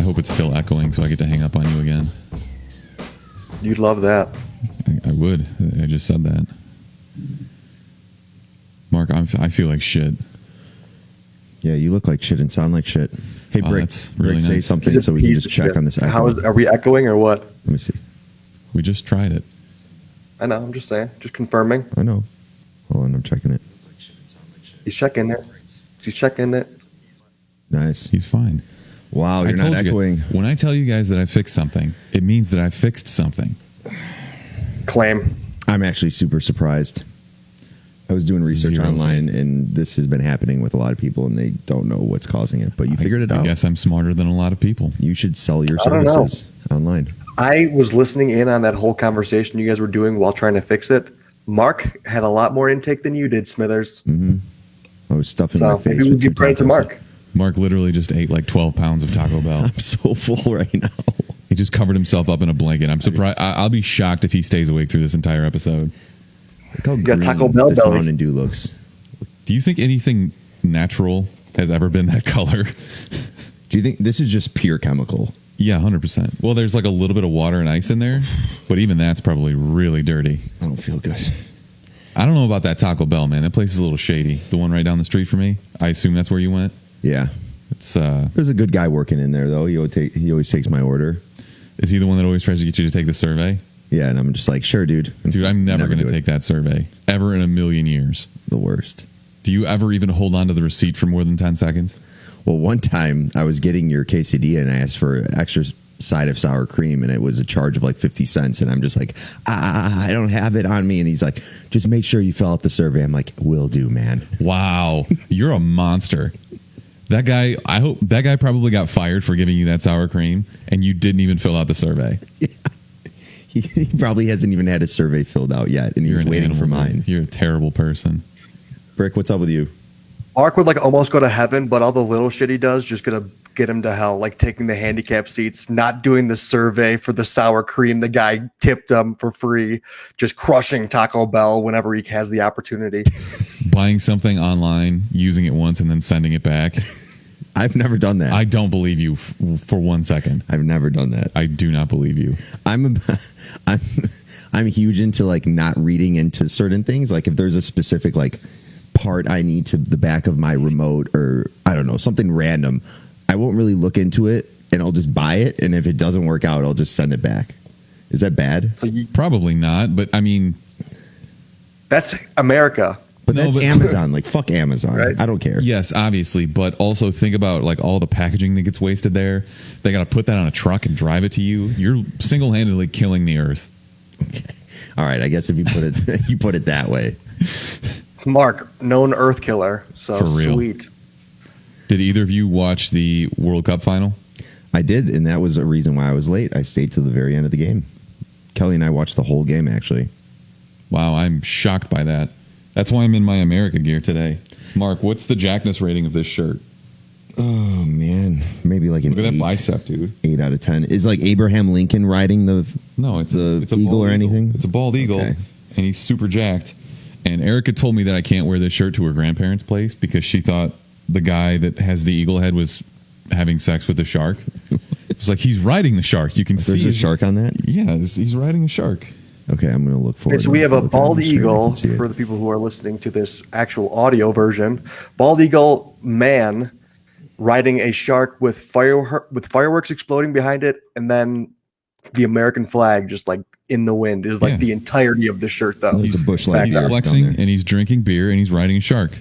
hope it's still echoing so I get to hang up on you again. You'd love that. I would. I just said that. Mark, I feel like shit. Yeah, you look like shit and sound like shit. Hey, Oh, Brick, that's really Brick, say nice. something so we can just check on this echo. Are we echoing or what? Let me see. We just tried it. I know. I'm just saying. Just confirming. I know. Hold on, I'm checking it. He's checking it. He's checking it. Nice. He's fine. Wow, you're I told not you, echoing. when I tell you guys that I fixed something, it means that I fixed something. Claim. I'm actually super surprised. I was doing research Zero online, and this has been happening with a lot of people, and they don't know what's causing it. But you figured it out. I guess I'm smarter than a lot of people. You should sell your I don't know. services online. I was listening in on that whole conversation you guys were doing while trying to fix it. Mark had a lot more intake than you did, Smithers. Mm-hmm. I was stuffing So my face. maybe with we give credit to tacos. Mark. Mark literally just ate like 12 pounds of Taco Bell. I'm so full right now. He just covered himself up in a blanket. I'm surprised. I'll be shocked if he stays awake through this entire episode. Look how got green Taco Bell this belly. Mountain Dew looks. Do you think anything natural has ever been that color? Do you think this is just pure chemical? Yeah, 100%. Well, there's like a little bit of water and ice in there, but even that's probably really dirty. I don't feel good. I don't know about that Taco Bell, man. That place is a little shady. The one right down the street from me. I assume that's where you went. Yeah. It's There's a good guy working in there, though. He always takes my order. Is he the one that always tries to get you to take the survey? Yeah, and I'm just like, sure, dude. Dude, I'm never going to do it. take that survey. Ever in a million years. The worst. Do you ever even hold on to the receipt for more than 10 seconds? Well, one time I was getting your quesadilla and I asked for an extra side of sour cream and it was a charge of like 50 cents. And I'm just like, I don't have it on me. And he's like, just make sure you fill out the survey. I'm like, will do, man. Wow. You're a monster. That guy, I hope that guy probably got fired for giving you that sour cream and you didn't even fill out the survey. Yeah. He probably hasn't even had his survey filled out yet. And he was waiting for mine. You're a terrible person. Brick, what's up with you? Mark would like almost go to heaven, but all the little shit he does just gonna get him to hell. Like taking the handicap seats, not doing the survey for the sour cream the guy tipped him for free, just crushing Taco Bell whenever he has the opportunity. Buying something online, using it once, and then sending it back. I've never done that. I don't believe you for 1 second. I've never done that. I do not believe you. I'm huge into like not reading into certain things. Like if there's a specific like part I need to the back of my remote or I don't know, something random, I won't really look into it and I'll just buy it. And if it doesn't work out, I'll just send it back. Is that bad? So Probably not, but I mean, that's America. But that's Amazon. Like fuck Amazon. Right? I don't care. yes, obviously, but also think about like all the packaging that gets wasted there. They got to put that on a truck and drive it to you. You're single-handedly killing the earth. Okay. All right. I guess if you put it you put it that way. Mark, known Earth killer. So For real. sweet. Did either of you watch the World Cup final? I did, and that was a reason why I was late. I stayed till the very end of the game. Kelly and I watched the whole game actually. Wow, I'm shocked by that. That's why I'm in my America gear today. Mark, what's the jackness rating of this shirt? Oh man, maybe like an Look at that 8. bicep, dude. 8 out of 10. Is like Abraham Lincoln riding the No, it's a eagle bald or anything? It's a bald eagle, Okay. and he's super jacked. And Erica told me that I can't wear this shirt to her grandparents' place because she thought the guy that has the eagle head was having sex with the shark. It's like he's riding the shark. You can see There's a shark on that? Yeah, he's riding a shark. Okay, I'm going to look for Okay, it. so we have a Look on bald the screen, I eagle can see it. for the people who are listening to this actual audio version. Bald eagle man riding a shark with fireworks exploding behind it, and then the American flag just like in the wind is like Yeah. the entirety of the shirt though. There's a bush light He's there down flexing there. and he's drinking beer and he's riding a shark.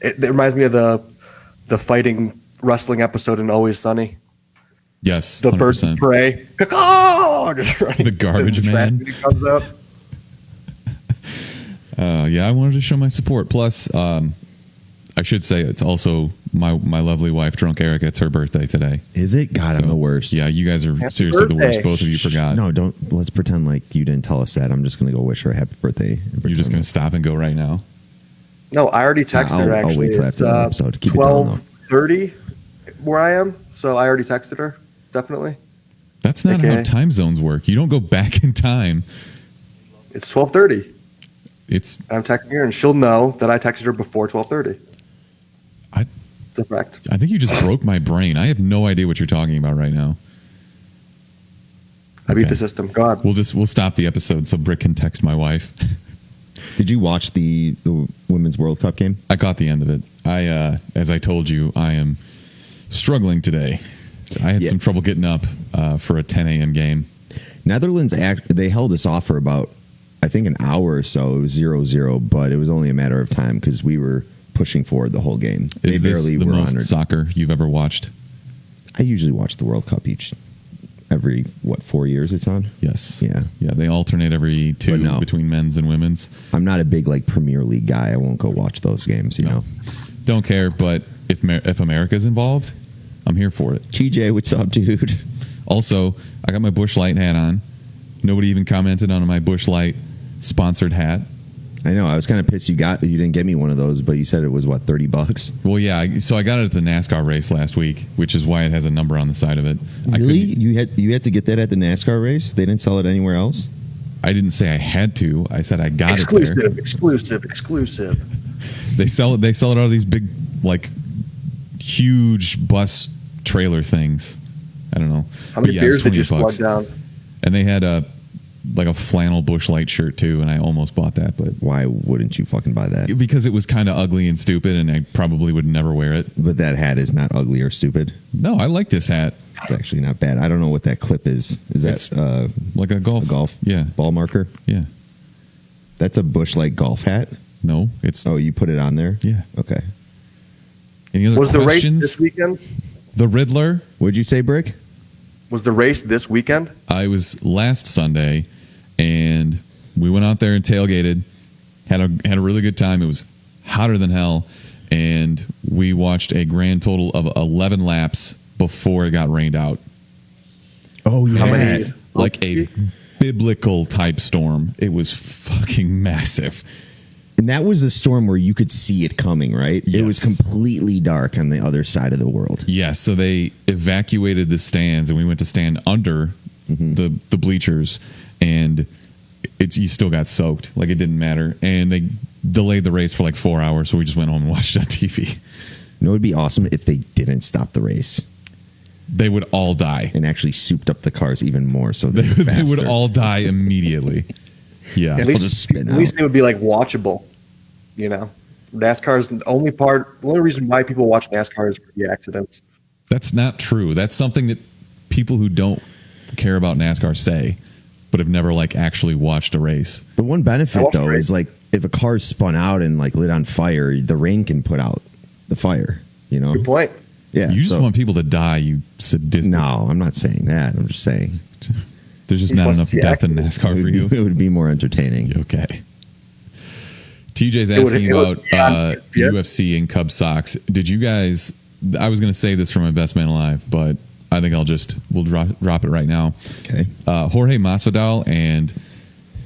It reminds me of the fighting wrestling episode in Always Sunny. Yes, The birds of 100%. prey. Oh, just running. The garbage the trash man. when he comes up. Yeah, I wanted to show my support. Plus, I should say it's also my lovely wife, Drunk Erica. It's her birthday today. Is it? God, I'm So, the worst. Yeah, you guys are Happy seriously the worst. birthday. Both of you forgot. No, don't. Let's pretend like you didn't tell us that. I'm just going to go wish her a happy birthday. You're just going to stop and go right now? No, I already texted her. I'll Actually, wait till it's after the episode. Keep it down, though. 12:30 where I am, so I already texted her. Definitely, That's not how Okay. time zones work. You don't go back in time. it's 12:30. It's I'm texting her, and she'll know that I texted her before 12:30. I, It's It's a fact. I think you just broke my brain. I have no idea what you're talking about right now. I beat Okay. the system. Go on. We'll stop the episode so Brick can text my wife. Did you watch the Women's World Cup game? I caught the end of it. As I told you, I am struggling today. I had some trouble getting up for a 10 a.m. game. Netherlands they held us off for about, I think, an hour or so. It was 0-0, but it was only a matter of time because we were pushing forward the whole game. Is They this barely the were most honored. soccer you've ever watched? I usually watch the World Cup every 4 years it's on. Yes. Yeah. Yeah, they alternate every two But no. between men's and women's. I'm not a big Premier League guy. I won't go watch those games, you know. Don't care, but if America's involved, I'm here for it. TJ, what's up, dude? Also, I got my Busch Light hat on. Nobody even commented on my Busch Light sponsored hat. I know. I was kind of pissed you didn't get me one of those, but you said it was what, $30? Well, yeah. So I got it at the NASCAR race last week, which is why it has a number on the side of it. Really? You had to get that at the NASCAR race? They didn't sell it anywhere else? I didn't say I had to. I said I got it there. Exclusive. They sell it out of these big, like, huge bus trailer things. I don't know. How many But yeah, it was beers did you $28. slug down? And they had a flannel Busch Light shirt too, and I almost bought that, but Why wouldn't you fucking buy that? because it was kind of ugly and stupid, and I probably would never wear it. But that hat is not ugly or stupid. No, I like this hat. It's actually not bad. I don't know what that clip is. Is It's that like a golf. Yeah, ball marker? yeah. That's a Busch Light golf hat? No, it's Oh, you put it on there? yeah. Okay. Any other Was the race questions? this weekend? The Riddler. What'd you say, Brick? Was the race this weekend? I was last Sunday, and we went out there and tailgated. Had a really good time. It was hotter than hell, and we watched a grand total of 11 laps before it got rained out. Oh, yeah. How many? Like a biblical type storm. It was fucking massive. And that was the storm where you could see it coming, right? It was Yes. completely dark on the other side of the world. Yes, so they evacuated the stands, and we went to stand under the bleachers, and you still got soaked. Like, it didn't matter. And they delayed the race for like 4 hours, so we just went home and watched it on TV. You know, it would be awesome if they didn't stop the race They would all die. and actually souped up the cars even more so They they would all die immediately. Yeah. At I'll least, just spin at least out. it would be like watchable. You know, NASCAR is the only reason why people watch NASCAR is for the accidents. That's not true. That's something that people who don't care about NASCAR say, but have never like actually watched a race. The one I benefit, watched though, the race. is like if a car's spun out and like lit on fire, the rain can put out the fire, you know? Good point. Yeah. You just so- want people to die, you sadistic. No, I'm not saying that. I'm just saying There's just You not want to enough see death in accidents. NASCAR it for would, you. be, it would be more entertaining. Okay. TJ's It would- asking it would about be on ESPN. UFC and Cub Sox. Did you guys? I was going to say this for my best man alive, but I think we'll drop it right now. Okay. Jorge Masvidal and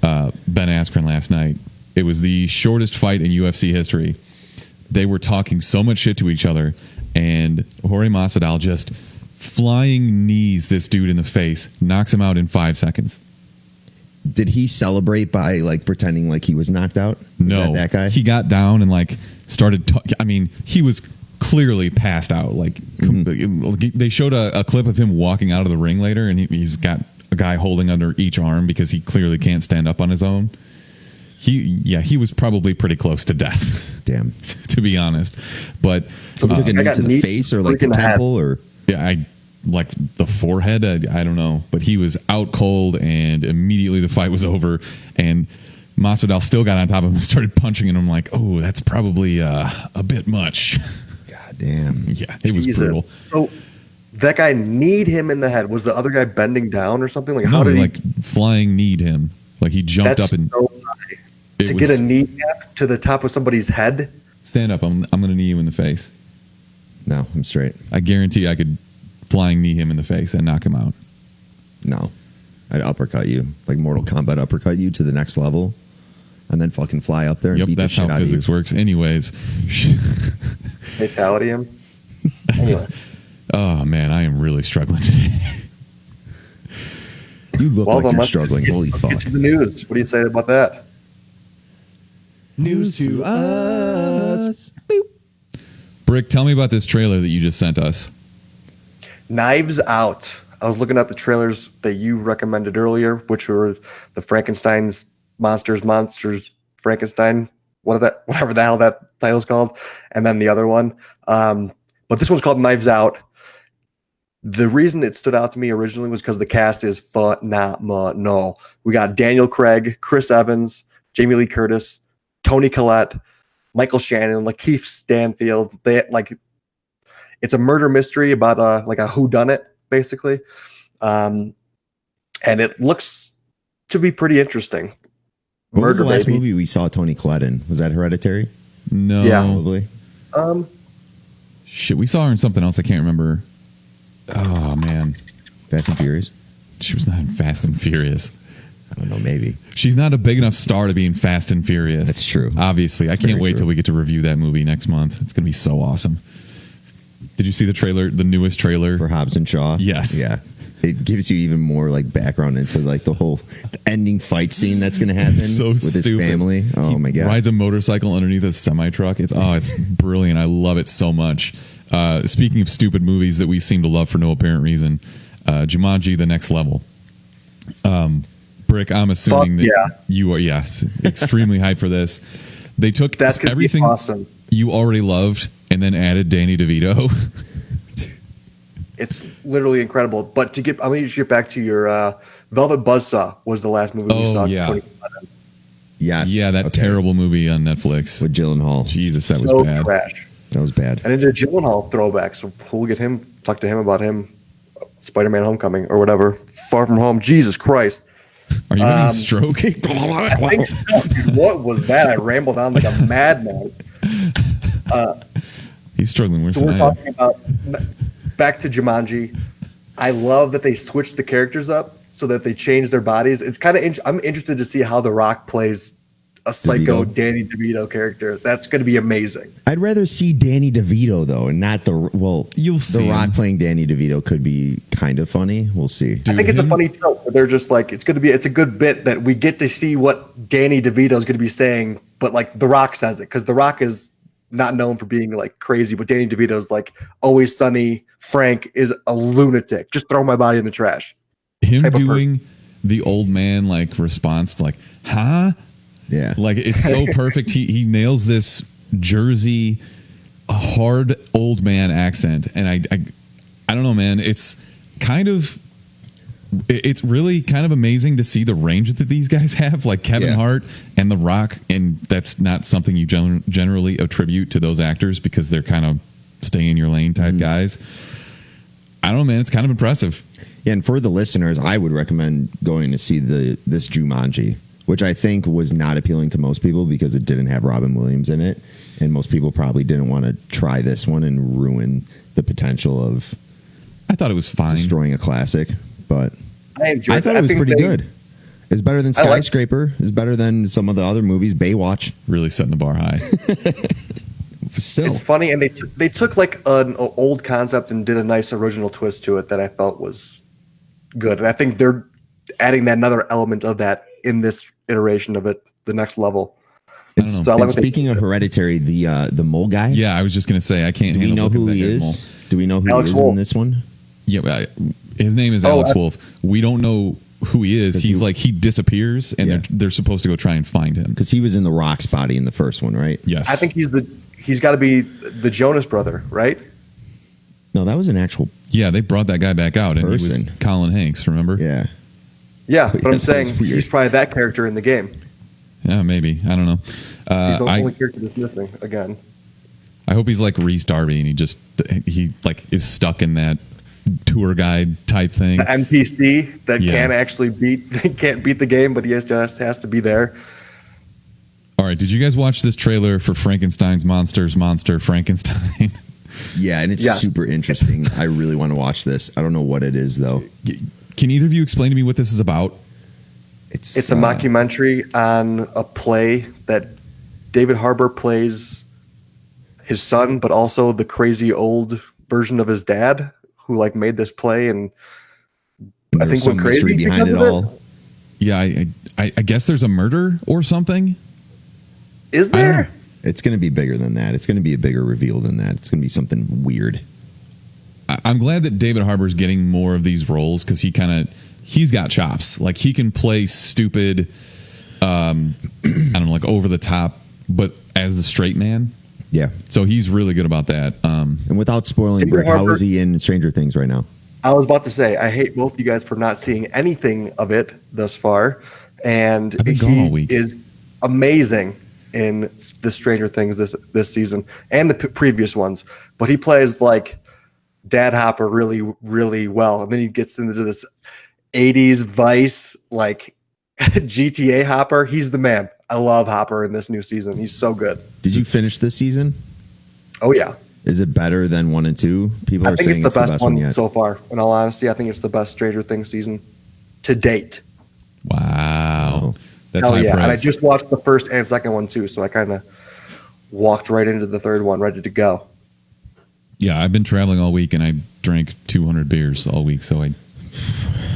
Ben Askren last night. It was the shortest fight in UFC history. They were talking so much shit to each other, and Jorge Masvidal just flying knees this dude in the face, knocks him out in 5 seconds. Did he celebrate by like pretending like he was knocked out? Was No, that guy. He got down and like started. I mean, he was clearly passed out. Like they showed a clip of him walking out of the ring later, and he's got a guy holding under each arm because he clearly can't stand up on his own. He was probably pretty close to death. Damn. To be honest, but He took a I knee got to the knee face or like the freaking head. temple or. yeah, I like the forehead. I don't know, but he was out cold, and immediately the fight was over, and Masvidal still got on top of him and started punching, and I'm like, oh, that's probably a bit much. God damn. Yeah, it was Jesus. brutal. So that guy kneed him in the head. Was the other guy bending down or something? Like, how No, did like flying kneed him? Like he jumped That's up and so high. it To was, get a kneecap to the top of somebody's head? stand up. I'm going to knee you in the face. No, I'm straight. I guarantee I could flying knee him in the face and knock him out. No. I'd uppercut you. Like Mortal Kombat uppercut you to the next level. And then fucking fly up there and Yep, beat the that's shit how out of you. physics works. Anyways, Fatality him? Anyway. oh man, I am really struggling today. You look Well, like then you're let's struggling. Holy Let's fuck. get to the news. What do you say about that? News to us. Brick, tell me about this trailer that you just sent us. Knives Out. I was looking at the trailers that you recommended earlier, which were the Frankenstein's Monsters, Frankenstein, whatever the hell that title's called, and then the other one. But this one's called Knives Out. The reason it stood out to me originally was because the cast is phenomenal. We got Daniel Craig, Chris Evans, Jamie Lee Curtis, Toni Collette, Michael Shannon, Lakeith Stanfield. It's a murder mystery about a whodunit, basically, and it looks to be pretty interesting. What was the last movie we saw Toni Collette in? Was that Hereditary? No, yeah, probably. Shit, we saw her in something else. I can't remember. Oh man, Fast and Furious. She was not in Fast and Furious. I don't know, maybe. She's not a big enough star to be in Fast and Furious. That's true. Obviously. I can't wait till we get to review that movie next month. It's going to be so awesome. Did you see the trailer, the newest trailer? For Hobbs and Shaw? Yes. Yeah. It gives you even more background into the whole ending fight scene that's going to happen with his family. Oh my God. Rides a motorcycle underneath a semi-truck. It's brilliant. I love it so much. Speaking of stupid movies that we seem to love for no apparent reason, Jumanji: The Next Level. Brick, I'm assuming that you are, extremely hyped for this. They took everything awesome. You already loved and then added Danny DeVito. It's literally incredible. But I'm going to get back to your Velvet Buzzsaw was the last movie we saw. Yeah. Yes. Yeah, that terrible movie on Netflix. With Gyllenhaal. Jesus, that was bad. Trash. That was bad. And into Gyllenhaal throwback, so we'll talk to him about him. Spider-Man Homecoming or whatever. Far From Home. Jesus Christ. Are you having a stroke? I think so. What was that? I rambled on like a madman. He's struggling worse So we're than I am. talking about back to Jumanji. I love that they switched the characters up so that they changed their bodies. It's kind of I'm interested to see how The Rock plays a psycho Danny DeVito character. That's going to be amazing. I'd rather see Danny DeVito though, and not you'll see The Rock playing Danny DeVito could be kind of funny. We'll see. I think it's a funny trope. They're just it's a good bit that we get to see what Danny DeVito is going to be saying, but The Rock says it because The Rock is not known for being crazy, but Danny DeVito is Always Sunny. Frank is a lunatic. Just throw my body in the trash. Him doing the old man response to huh? Yeah. It's so perfect. He nails this Jersey, a hard old man accent. And I don't know, man. It's really kind of amazing to see the range that these guys have, Kevin Hart and The Rock. And that's not something you generally attribute to those actors because they're kind of stay in your lane type guys. I don't know, man. It's kind of impressive. Yeah, and for the listeners, I would recommend going to see this Jumanji, which I think was not appealing to most people because it didn't have Robin Williams in it, and most people probably didn't want to try this one and ruin the potential of. I thought it was fine, destroying a classic, but I thought it was pretty good. It's better than Skyscraper. It's better than some of the other movies. Baywatch, really setting the bar high. Still. It's funny, and they took an old concept and did a nice original twist to it that I felt was good. And I think they're adding another element of that in this iteration of it, the next level. Speaking of Hereditary, the mole guy. Yeah, I was just gonna say I can't. Do we know who he is? Do we know who Alex he is Wolff. in this one? Yeah, his name is Alex Wolff. We don't know who he is. He's he disappears, and they're supposed to go try and find him because he was in the Rock's body in the first one, right? Yes, I think he's got to be the Jonas brother, right? No, that was an actual. Yeah, they brought that guy back out, and he was Colin Hanks. Remember? Yeah, but I'm saying he's probably that character in the game. Yeah, maybe. I don't know. He's the only character that's missing again. I hope he's like Reese Darby, and he is stuck in that tour guide type thing. The NPC that can't beat the game, but he just has to be there. All right, did you guys watch this trailer for Frankenstein's Monster Frankenstein? Yeah, and it's super interesting. I really want to watch this. I don't know what it is though. Can either of you explain to me what this is about? It's a mockumentary on a play that David Harbour plays his son, but also the crazy old version of his dad who made this play and I think went crazy behind it all. Yeah, I guess there's a murder or something. Is there? It's going to be bigger than that. It's going to be a bigger reveal than that. It's going to be something weird. I'm glad that David Harbour's getting more of these roles because he's got chops. Like he can play stupid, I don't know, like over the top, but as the straight man. Yeah. So he's really good about that. And without spoiling, David Brick, how Harbour- is he in Stranger Things right now? I was about to say, I hate both you guys for not seeing anything of it thus far. And I've been gone all he week. is amazing in the Stranger Things this season and the previous ones. But he plays like Dad Hopper really, really well. And then he gets into this 80s Vice, like GTA Hopper. He's the man. I love Hopper in this new season. He's so good. Did you finish this season? Oh, yeah. Is it better than 1 and 2? People I are think saying it's the best one yet. so far. In all honesty, I think it's the best Stranger Things season to date. Wow. That's Hell high yeah. And I praise. just watched the first and second one too, so I kind of walked right into the third one ready to go. Yeah, I've been traveling all week and I drank 200 beers all week, so I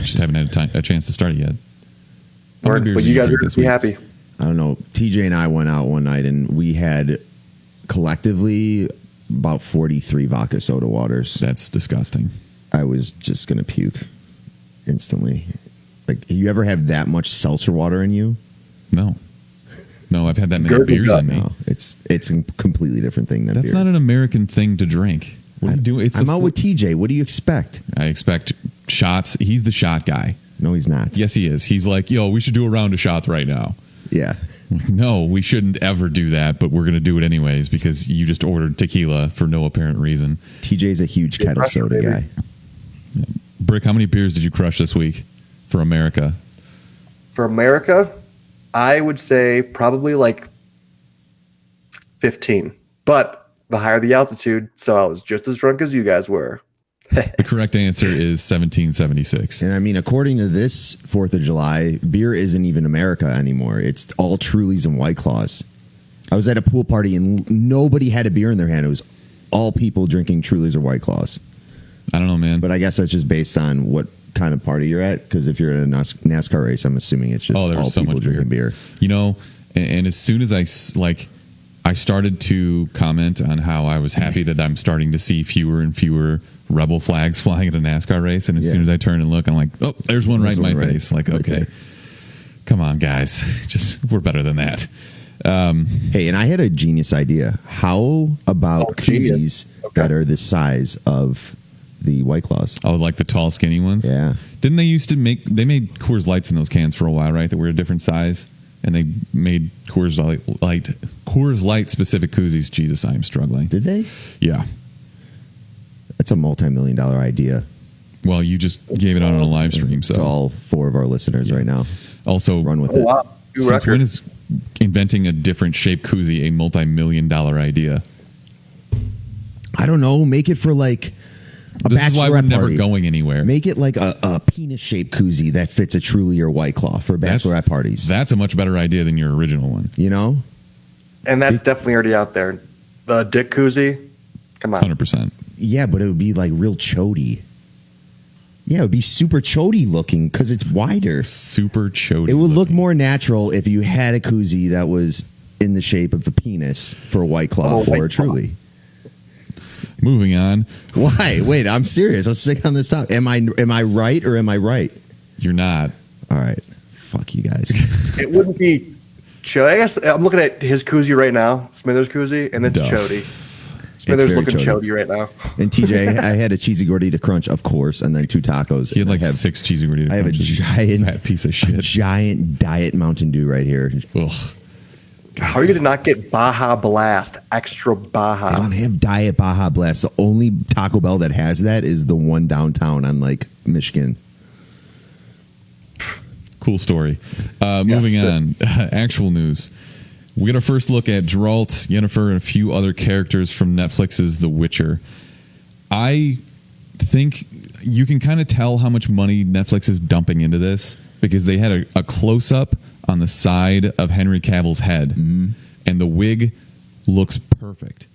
just haven't had a chance to start it yet. How many beers But did you guys drink are this be week? happy. I don't know. TJ and I went out one night and we had collectively about 43 vodka soda waters. That's disgusting. I was just going to puke instantly. Like, you ever have that much seltzer water in you? No, I've had that many Gurgle beers gut. in me. No, it's a completely different thing than That's beer. not an American thing to drink. What are you doing? I'm out with TJ. What do you expect? I expect shots. He's the shot guy. No, he's not. Yes, he is. He's like, yo, we should do a round of shots right now. Yeah. No, we shouldn't ever do that, but we're going to do it anyways because you just ordered tequila for no apparent reason. TJ's a huge kettle pressure, soda baby. guy. Brick, how many beers did you crush this week for America? For America, I would say probably like 15. But the higher the altitude, so I was just as drunk as you guys were. The correct answer is 1776. And I mean, according to this 4th of July, beer isn't even America anymore. It's all Trulies and White Claws. I was at a pool party and nobody had a beer in their hand. It was all people drinking Trulies or White Claws. I don't know, man. But I guess that's just based on what kind of party you're at. Because if you're at a NASCAR race, I'm assuming it's just Oh, there was all so people much drinking beer. You know, and as soon as I started to comment on how I was happy that I'm starting to see fewer and fewer rebel flags flying at a NASCAR race. And as soon as I turn and look, I'm like, oh, there's one right in my face. Like, okay, come on, guys. We're better than that. Hey, and I had a genius idea. How about koozies that are the size of the White Claws? Oh, like the tall, skinny ones? Yeah. Didn't they used to they made Coors Lights in those cans for a while, right? That were a different size? And they made Coors Light specific koozies. Jesus, I am struggling. Did they? Yeah. That's a multi-million-dollar idea Well, you just gave it out on a live stream, to so all 4 of our listeners right now. also Run with Oh, it. wow. New since record. when is inventing a different shape koozie a multi-million-dollar idea? I don't know. Make it for like a This is why we're bachelorette never party. going anywhere. Make it like a penis-shaped koozie that fits a Truly or White Claw for bachelorette parties. That's a much better idea than your original one. You know? And that's definitely already out there. The dick koozie, come on. 100%. Yeah, but it would be like real chody. Yeah, it would be super chody looking because it's wider. Super chody. It would look more natural if you had a koozie that was in the shape of a penis for a White Claw or a White Claw. Truly. Moving on. Why? Wait, I'm serious. Let's stick on this topic. Am I right or am I right? You're not. All right. Fuck you guys. It wouldn't be chody. I guess I'm looking at his koozie right now, Smithers koozie, and it's Duff. chody. Smithers very looking chody. chody right now. And TJ, I had a cheesy gordita crunch, of course, and then 2 tacos. He had And like I have, 6 cheesy gordita I have a crunches. giant Fat piece of a shit. giant diet Mountain Dew right here. Ugh. How are you going to not get Baja Blast, extra I Baja? don't have Diet Baja Blast. The only Taco Bell that has that is the one downtown on like Michigan. Cool story. Moving sir. on. Actual news. We get our first look at Geralt, Yennefer, and a few other characters from Netflix's The Witcher. I think you can kind of tell how much money Netflix is dumping into this because they had a close-up on the side of Henry Cavill's head, and the wig looks perfect.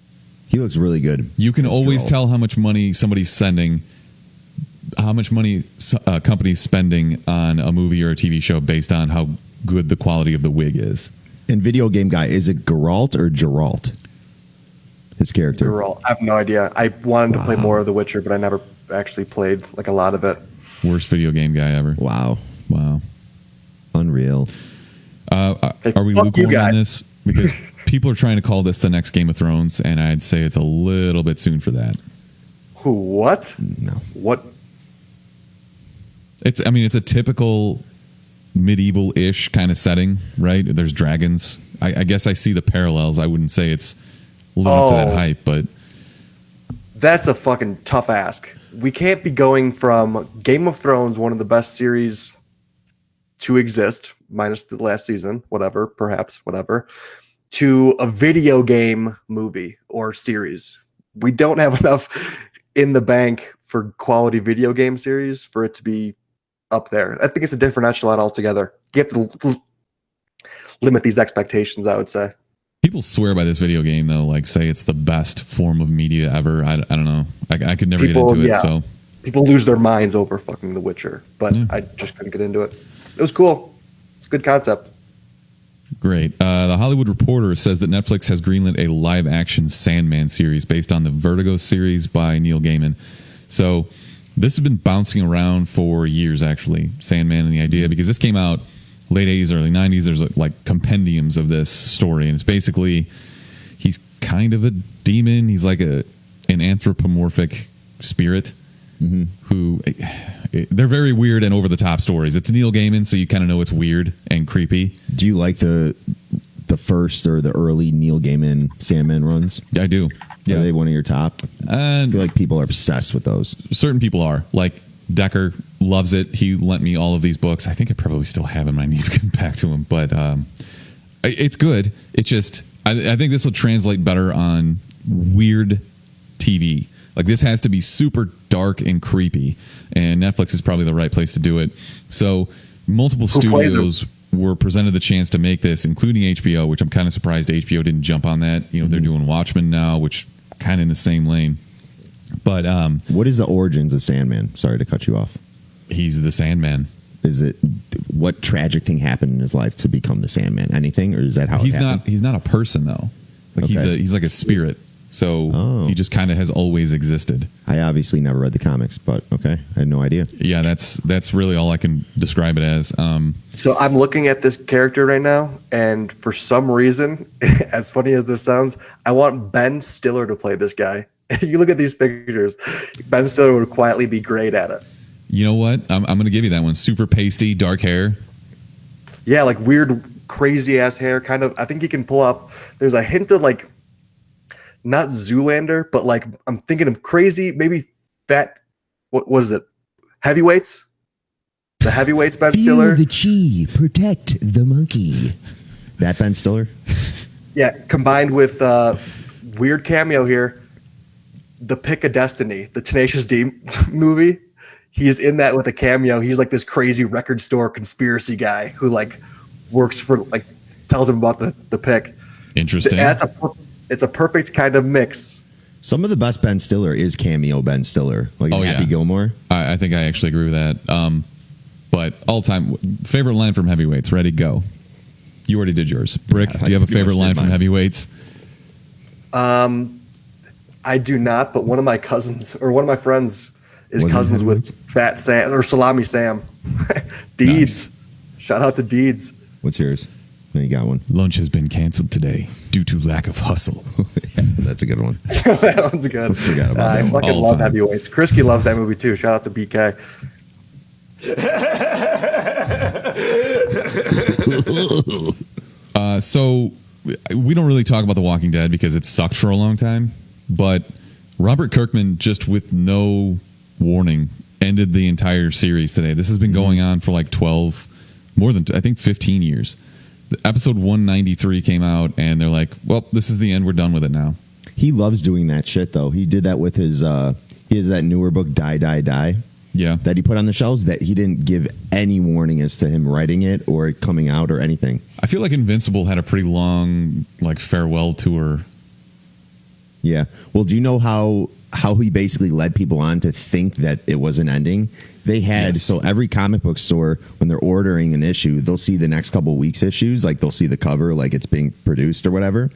He looks really good. You can as always Geralt. tell how much money somebody's sending, how much money a company's spending on a movie or a TV show based on how good the quality of the wig is. And video game guy, is it Geralt or Geralt? His character. Geralt. I have no idea. I wanted to play more of The Witcher, but I never actually played like a lot of it. Worst video game guy ever. Wow. Are Unreal. we fuck you lukewarm guys. on this? Because people are trying to call this the next Game of Thrones, and I'd say it's a little bit soon for that. What? No. What? It's a typical medieval-ish kind of setting, right? There's dragons. I guess I see the parallels. I wouldn't say it's living up to that hype, but That's a fucking tough ask. We can't be going from Game of Thrones, one of the best series to exist, minus the last season, whatever, to a video game movie or series. We don't have enough in the bank for quality video game series for it to be up there. I think it's a different echelon altogether. You have to limit these expectations, I would say. people swear by this video game, though, like say it's the best form of media ever. I don't know. I could never get into it, so... People lose their minds over fucking The Witcher, but I just couldn't get into it. It was cool. It's a good concept. Great. The Hollywood Reporter says that Netflix has greenlit a live-action Sandman series based on the Vertigo series by Neil Gaiman. So this has been bouncing around for years, actually, Sandman and the idea, because this came out late 80s, early 90s. There's like compendiums of this story, and it's basically he's kind of a demon. He's like an anthropomorphic spirit who... They're very weird and over-the-top stories. It's Neil Gaiman, so you kind of know it's weird and creepy. Do you like the first or the early Neil Gaiman Sandman runs? I do. Yeah. Are they one of your top? I And feel like people are obsessed with those. certain people are. Like, Decker loves it. He lent me all of these books. I think I probably still have them. I need to get back to him. But it's good. It's just, I think this will translate better on weird TV. Like, this has to be super dark and creepy, and Netflix is probably the right place to do it. So multiple studios were presented the chance to make this, including HBO, which I'm kind of surprised HBO didn't jump on that. You know, they're doing Watchmen now, which kind of in the same lane. But What is the origins of Sandman? Sorry to cut you off. he's the Sandman. Is it what tragic thing happened in his life to become the Sandman? Anything, or is that how He's it happened? not a person, though. Like Okay. he's like a spirit. So he just kind of has always existed. I obviously never read the comics, but okay, I had no idea. Yeah, that's really all I can describe it as. So I'm looking at this character right now, and for some reason, as funny as this sounds, I want Ben Stiller to play this guy. You look at these pictures, Ben Stiller would quietly be great at it. You know what? I'm going to give you that one. Super pasty, dark hair. Yeah, like weird, crazy ass hair. Kind of. I think he can pull up. There's a hint of like, not Zoolander, but like I'm thinking of crazy, maybe fat. What is it? Heavyweights. The heavyweights. Ben Stiller. the chi, protect the monkey. That Ben Stiller. Yeah, combined with weird cameo here, The Pick of Destiny, the Tenacious D movie. He's in that with a cameo. He's like this crazy record store conspiracy guy who like works for like tells him about the pick. Interesting. It's a perfect kind of mix. Some of the best Ben Stiller is cameo Ben Stiller, like Happy Gilmore. I think I actually agree with that. But all time favorite line from Heavyweights. Ready, go. You already did yours. Brick, do you have a favorite line from Heavyweights? I do not, but one of my cousins or one of my friends is cousins with Fat Sam or Salami Sam. Deeds. Nice. Shout out to Deeds. What's yours? No, you got one. Lunch has been canceled today due to lack of hustle. Yeah, that's a good one. That one's good. I fucking love Heavyweights. Krisky loves that movie too. Shout out to BK. So we don't really talk about The Walking Dead because it sucked for a long time, but Robert Kirkman, just with no warning, ended the entire series today. This has been going on for like 12, more than, I think 15 years. Episode 193 came out, and they're like, well, this is the end. We're done with it now. He loves doing that shit, though. He did that with his, he has that newer book, Die, Die, Die. Yeah. That he put on the shelves that he didn't give any warning as to him writing it or it coming out or anything. I feel like Invincible had a pretty long, like, farewell tour. Yeah. Well, do you know how he basically led people on to think that it was an ending? They had, so every comic book store, when they're ordering an issue, they'll see the next couple of weeks issues, like they'll see the cover, like it's being produced or whatever.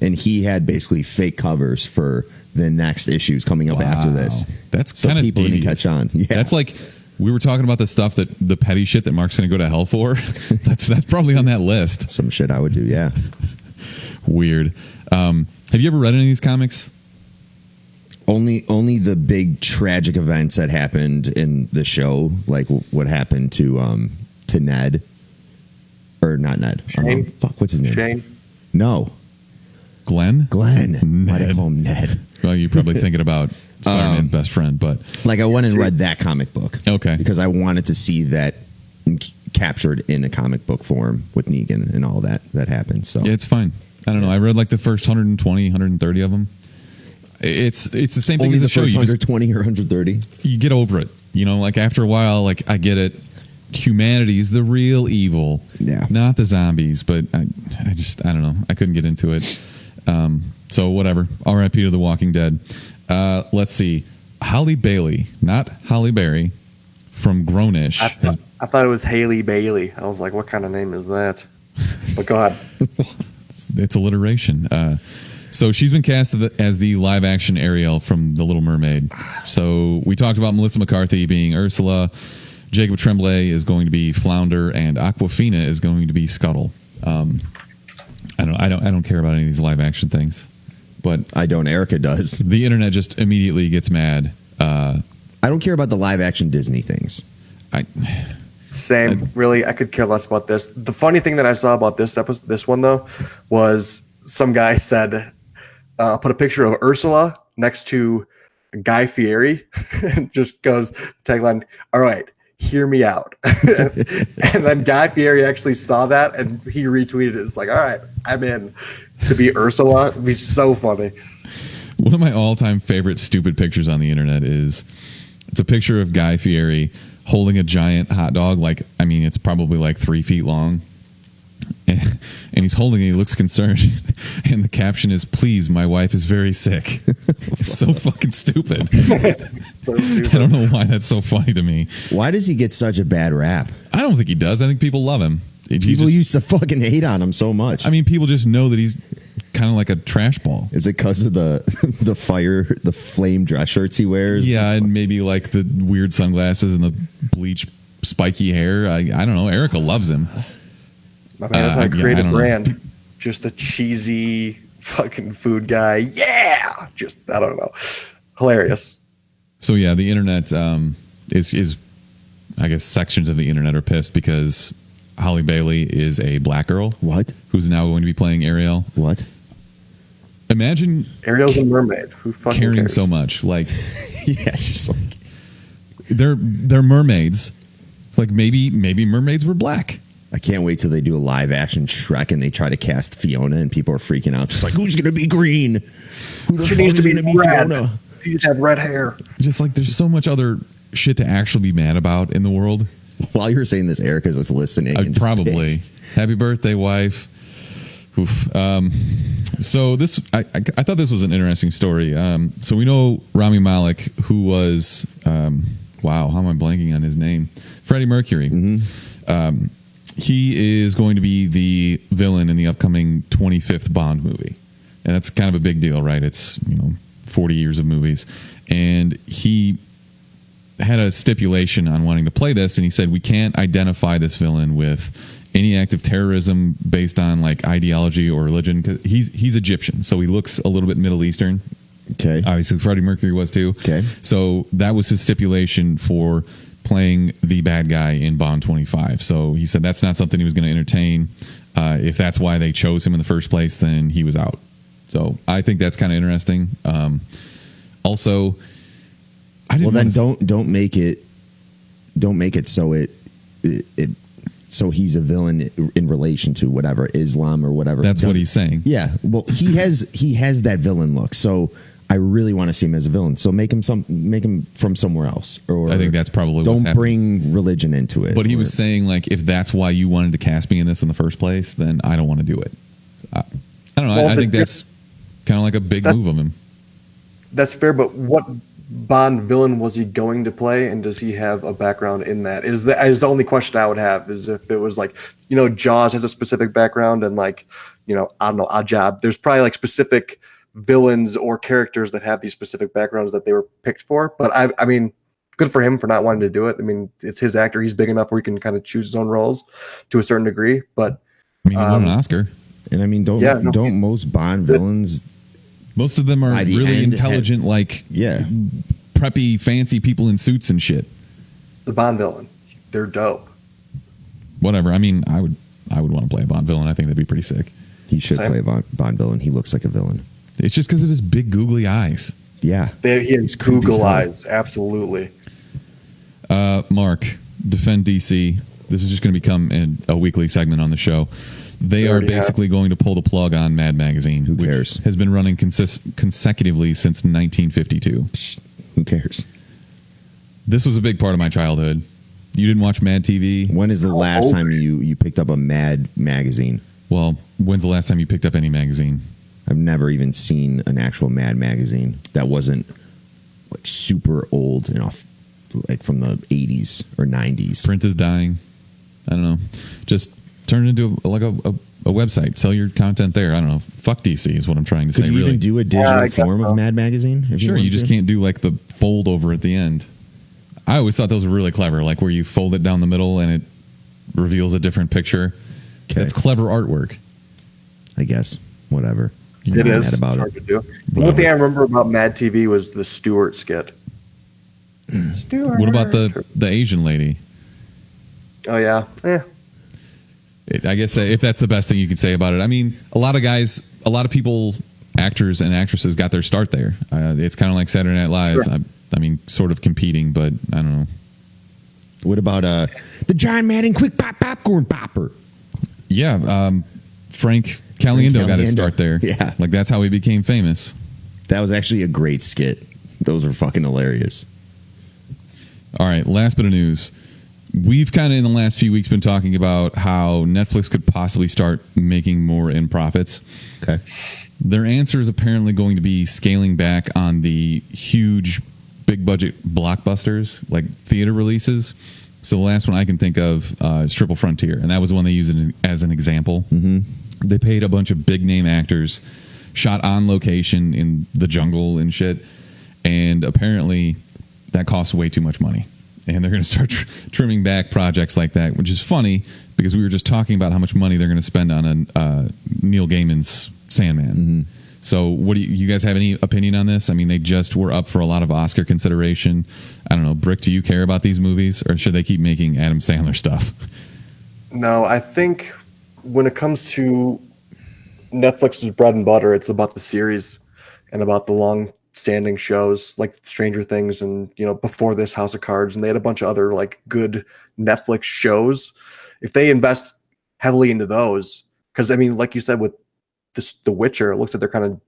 And he had basically fake covers for the next issues coming up after this. That's so kind of people didn't catch on. Yeah. That's like, we were talking about the stuff the petty shit that Mark's going to go to hell for. that's probably on that list. Some shit I would do, yeah. Weird. Have you ever read any of these comics? Only the big tragic events that happened in the show, like what happened to Ned, or not Ned. Shane? What's his name? Shane? No. Glenn? Ned. Why'd I call him Ned? Well, you're probably thinking about Spider-Man's best friend, but like I went and read that comic book. Okay. Because I wanted to see that captured in a comic book form with Negan and all that happened. So yeah, it's fine. I don't know. I read like the first 120, 130 of them. It's the same thing only as the the show. first You 120 or 130. You get over it. You know, like after a while, like I get it. Humanity's the real evil, not the zombies. But I don't know. I couldn't get into it. So whatever. R.I.P. to The Walking Dead. Let's see. Holly Bailey, not Holly Berry, from Grownish. I thought it was Haley Bailey. I was like, what kind of name is that? But go ahead. It's alliteration. So she's been cast as the live-action Ariel from The Little Mermaid. So we talked about Melissa McCarthy being Ursula. Jacob Tremblay is going to be Flounder, and Aquafina is going to be Scuttle. I don't care about any of these live-action things, but I don't. Erica does. The internet just immediately gets mad. I don't care about the live-action Disney things. Same. Really, I could care less about this. The funny thing that I saw about this one though, was some guy said, put a picture of Ursula next to Guy Fieri, and just goes tagline, "All right, hear me out." And then Guy Fieri actually saw that and he retweeted it. It's like, all right, I'm in to be Ursula. It'd be so funny. One of my all-time favorite stupid pictures on the internet it's a picture of Guy Fieri holding a giant hot dog. It's probably like 3 feet long. And he's holding it. He looks concerned. And the caption is, "Please, my wife is very sick." It's so fucking stupid. So stupid. I don't know why that's so funny to me. Why does he get such a bad rap? I don't think he does. I think people love him. People used to fucking hate on him so much. I mean, people just know that he's kind of like a trash ball. Is it because of the flame dress shirts he wears? Yeah, and maybe like the weird sunglasses and the bleach spiky hair. I don't know. Erica loves him. My man is not a creative brand. Know. Just a cheesy fucking food guy. Yeah. Just, I don't know. Hilarious. So yeah, the internet is I guess sections of the internet are pissed because Holly Bailey is a black girl. What? Who's now going to be playing Ariel. What? Imagine Ariel's a mermaid. Who fucking caring cares? so much. Like, yeah, it's just like they're mermaids. Like maybe mermaids were black. I can't wait till they do a live action Shrek and they try to cast Fiona and people are freaking out. Just like, who's going to be green? Who the She fuck needs is to be going to be red. Fiona? She just have red hair. Just like there's so much other shit to actually be mad about in the world. While you were saying this, Erica was listening. And just Probably. pissed. Happy birthday, wife. Oof. So this, I thought this was an interesting story. So we know Rami Malek, who was, wow, how am I blanking on his name? Freddie Mercury. Mm-hmm. He is going to be the villain in the upcoming 25th Bond movie. And that's kind of a big deal, right? It's, 40 years of movies. And he had a stipulation on wanting to play this, and he said, we can't identify this villain with any act of terrorism based on like ideology or religion, because he's Egyptian, so he looks a little bit Middle Eastern. Okay. Obviously, Freddie Mercury was too. Okay. So that was his stipulation for playing the bad guy in Bond 25. So he said that's not something he was going to entertain. If that's why they chose him in the first place, then he was out. So I think that's kind of interesting. Also, I didn't. Well, then don't make it so it so he's a villain in relation to whatever Islam or whatever. That's what he's saying. Yeah. Well, he has that villain look. So I really want to see him as a villain. So make him from somewhere else. Or I think that's probably don't what's bring religion into it. But he was saying like, if that's why you wanted to cast me in this in the first place, then I don't want to do it. I don't know. Well, I think that's kind of like a big move of him. That's fair, but what Bond villain was he going to play, and does he have a background in that? Is the only question I would have is if it was like, Jaws has a specific background, and like, I don't know, Odd Job. There's probably like specific villains or characters that have these specific backgrounds that they were picked for. But I mean, good for him for not wanting to do it. I mean, it's his actor; he's big enough where he can kind of choose his own roles to a certain degree. But I mean, he won an Oscar. And I mean, don't most Bond villains? Most of them are really intelligent, preppy, fancy people in suits and shit. The Bond villain, they're dope. Whatever. I mean, I would want to play a Bond villain. I think that'd be pretty sick. He should play a Bond villain. He looks like a villain. It's just because of his big googly eyes. Yeah. He has Google eyes. Absolutely. Mark, defend DC. This is just going to become a weekly segment on the show. They are basically going to pull the plug on Mad Magazine. Who cares? Which has been running consecutively since 1952. Who cares? This was a big part of my childhood. You didn't watch Mad TV? When is the last time you picked up a Mad magazine? Well, when's the last time you picked up any magazine? I've never even seen an actual Mad magazine that wasn't like super old and off, like from the 80s or 90s. Print is dying. I don't know. Just turn it into a website. Sell your content there. I don't know. Fuck DC is what I'm trying to say. Could you even do a digital form of Mad Magazine? Sure, you just can't do like the fold over at the end. I always thought those were really clever, like where you fold it down the middle and it reveals a different picture. Okay. That's clever artwork. I guess. Whatever. It is. It's hard to do. The one thing I remember about Mad TV was the Stewart skit. Stewart. What about the Asian lady? Oh, yeah. I guess if that's the best thing you could say about it. I mean, a lot of people, actors and actresses got their start there. It's kind of like Saturday Night Live. Sure. I mean, sort of competing, but I don't know. What about the John Madden Quick Pop Popcorn Popper? Yeah, Frank Caliendo got his start there. Yeah. Like that's how he became famous. That was actually a great skit. Those were fucking hilarious. All right, last bit of news. We've kind of in the last few weeks been talking about how Netflix could possibly start making more in profits. Okay. Their answer is apparently going to be scaling back on the huge big budget blockbusters like theater releases. So the last one I can think of is Triple Frontier, and that was the one they used as an example. Mm-hmm. They paid a bunch of big name actors, shot on location in the jungle and shit, and apparently that costs way too much money. And they're going to start trimming back projects like that, which is funny because we were just talking about how much money they're going to spend on Neil Gaiman's Sandman. Mm-hmm. So what do you guys have any opinion on this? I mean, they just were up for a lot of Oscar consideration. I don't know. Brick, do you care about these movies, or should they keep making Adam Sandler stuff? No, I think when it comes to Netflix's bread and butter, it's about the series and about the long-standing shows like Stranger Things and, before this, House of Cards, and they had a bunch of other like good Netflix shows. If they invest heavily into those, because I mean, like you said with The Witcher, it looks like they're kind of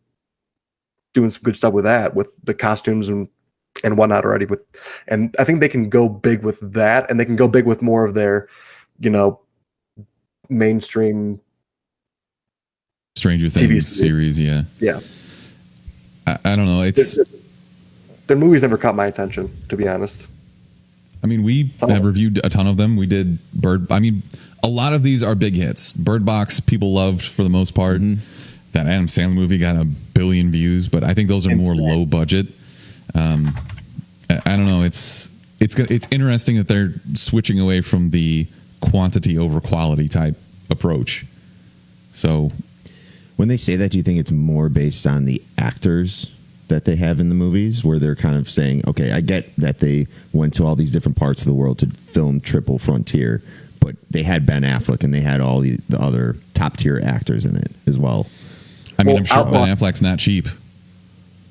doing some good stuff with that, with the costumes and whatnot already. And I think they can go big with that, and they can go big with more of their, mainstream Stranger Things series. Yeah. I don't know. Their movies never caught my attention, to be honest. I mean, we have reviewed a ton of them. We did a lot of these are big hits. Bird Box, people loved for the most part. Mm-hmm. That Adam Sandler movie got 1 billion views, but I think those are more low budget. I don't know. It's interesting that they're switching away from the quantity over quality type approach. So, when they say that, do you think it's more based on the actors that they have in the movies, where they're kind of saying, okay, I get that they went to all these different parts of the world to film Triple Frontier, but they had Ben Affleck and they had all the other top tier actors in it as well. I mean, I'm sure Ben Affleck's not cheap.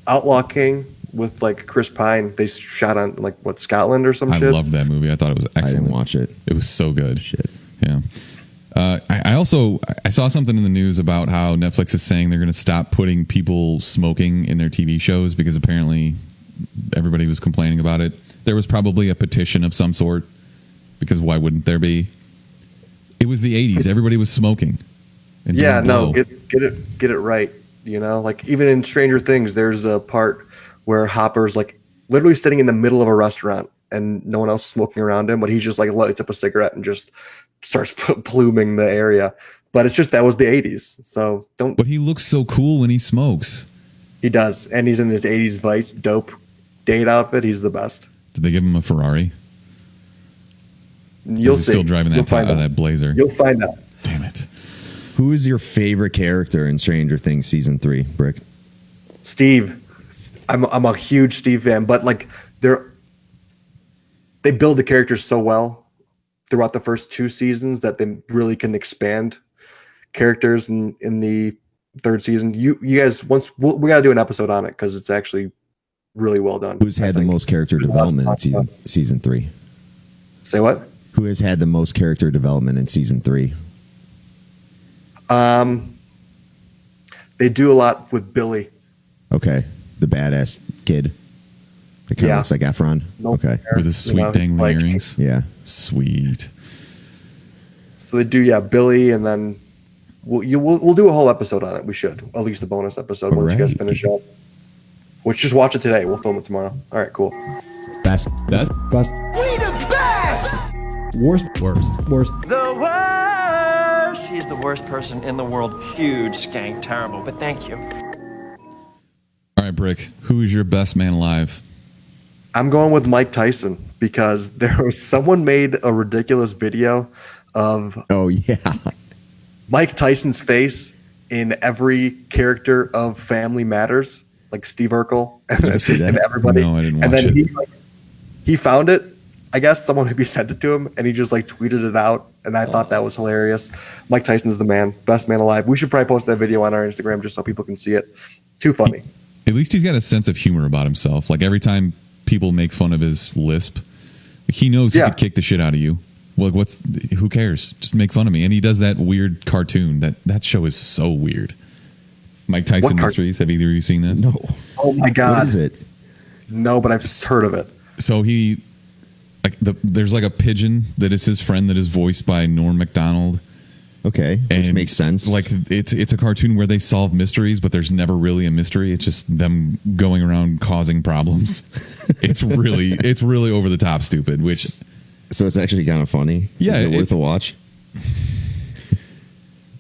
Outlaw King with like Chris Pine, they shot on like Scotland or some shit. I loved that movie. I thought it was excellent. I didn't watch it. It was so good. Shit. Yeah. I saw something in the news about how Netflix is saying they're going to stop putting people smoking in their TV shows because apparently everybody was complaining about it. There was probably a petition of some sort, because why wouldn't there be? It was the 80s. Everybody was smoking. Yeah, no, get it right. Like even in Stranger Things, there's a part where Hopper's like literally sitting in the middle of a restaurant and no one else is smoking around him, but he's just like lights up a cigarette and just starts pluming the area. But it's just that was the 80s, so don't. But he looks so cool when he smokes. He does, and he's in his 80s Vice dope date outfit. He's the best. Did they give him a Ferrari? You'll see. Still driving that Blazer. You'll find out. Damn it. Who is your favorite character in Stranger Things season 3, Brick? Steve. I'm a huge Steve fan, but like they build the characters so well throughout the first 2 seasons that they really can expand characters in the 3rd season. You guys, we got to do an episode on it because it's actually really well done. Who's had the most character development in season 3? Say what? Who has had the most character development in season 3? They do a lot with Billy. Okay, the badass kid. That kind of looks like Efron. Okay, with his sweet dangling earrings. Yeah, sweet. So they do, Billy, and then we'll do a whole episode on it. We should, at least a bonus episode once you guys finish up. Which just watch it today. We'll film it tomorrow. All right, cool. Best. We the best. Worst. The worst. She's the worst person in the world. Huge skank, terrible. But thank you. All right, Brick. Who is your best man alive? I'm going with Mike Tyson because someone made a ridiculous video of Mike Tyson's face in every character of Family Matters, like Steve Urkel and everybody. No, I didn't watch and then it. he found it. I guess someone maybe sent it to him, and he just like tweeted it out, and I thought that was hilarious. Mike Tyson is the man, best man alive. We should probably post that video on our Instagram just so people can see it. Too funny. At least he's got a sense of humor about himself. Like every time people make fun of his lisp, he knows he could kick the shit out of you. Well, who cares? Just make fun of me. And he does that weird cartoon. That show is so weird. Mike Tyson Mysteries. Have either of you seen this? No. Oh my God. What is it? No, but I've heard of it. So there's like a pigeon that is his friend that is voiced by Norm Macdonald. Okay, which makes sense. Like it's a cartoon where they solve mysteries, but there's never really a mystery. It's just them going around causing problems. It's really over the top stupid. So it's actually kind of funny. Yeah, is it worth a watch?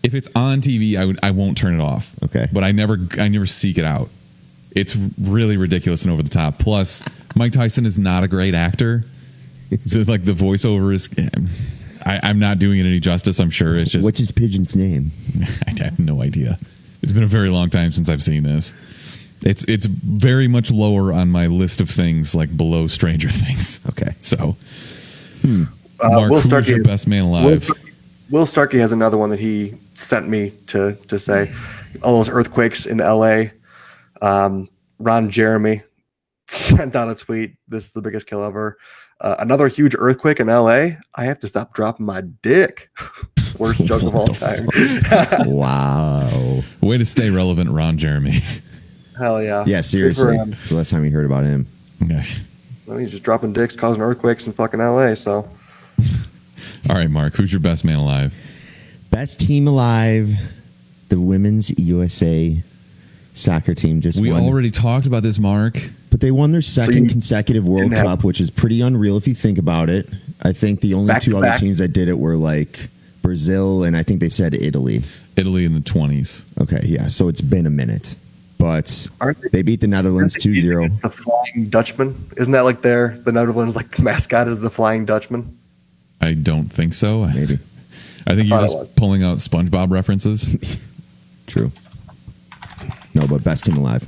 If it's on TV, I won't turn it off. Okay, but I never seek it out. It's really ridiculous and over the top. Plus, Mike Tyson is not a great actor. So like the voiceover is. I'm not doing it any justice, I'm sure. It's just. What's his pigeon's name? I have no idea. It's been a very long time since I've seen this. It's very much lower on my list of things, like below Stranger Things. Okay. So, Mark, who's your best man alive? Will Starkey has another one that he sent me to say. All those earthquakes in L.A. Ron Jeremy sent out a tweet. This is the biggest kill ever. Another huge earthquake in LA. I have to stop dropping my dick. Worst joke of all time. Wow. Way to stay relevant, Ron Jeremy. Hell yeah. Yeah, seriously. It's the last time you heard about him. Okay. Well, he's just dropping dicks, causing earthquakes in fucking LA. So. All right, Mark. Who's your best man alive? Best team alive. The women's USA soccer team just won. We already talked about this, Mark. But they won their second consecutive World Cup, which is pretty unreal if you think about it. I think the only two other teams that did it were like Brazil, and I think they said Italy. Italy in the 20s. Okay, yeah. So it's been a minute. But they beat the Netherlands 2-0. The Flying Dutchman? Isn't that like the Netherlands like mascot is the Flying Dutchman? I don't think so. Maybe. I think you're just pulling out SpongeBob references. True. No, but best team alive.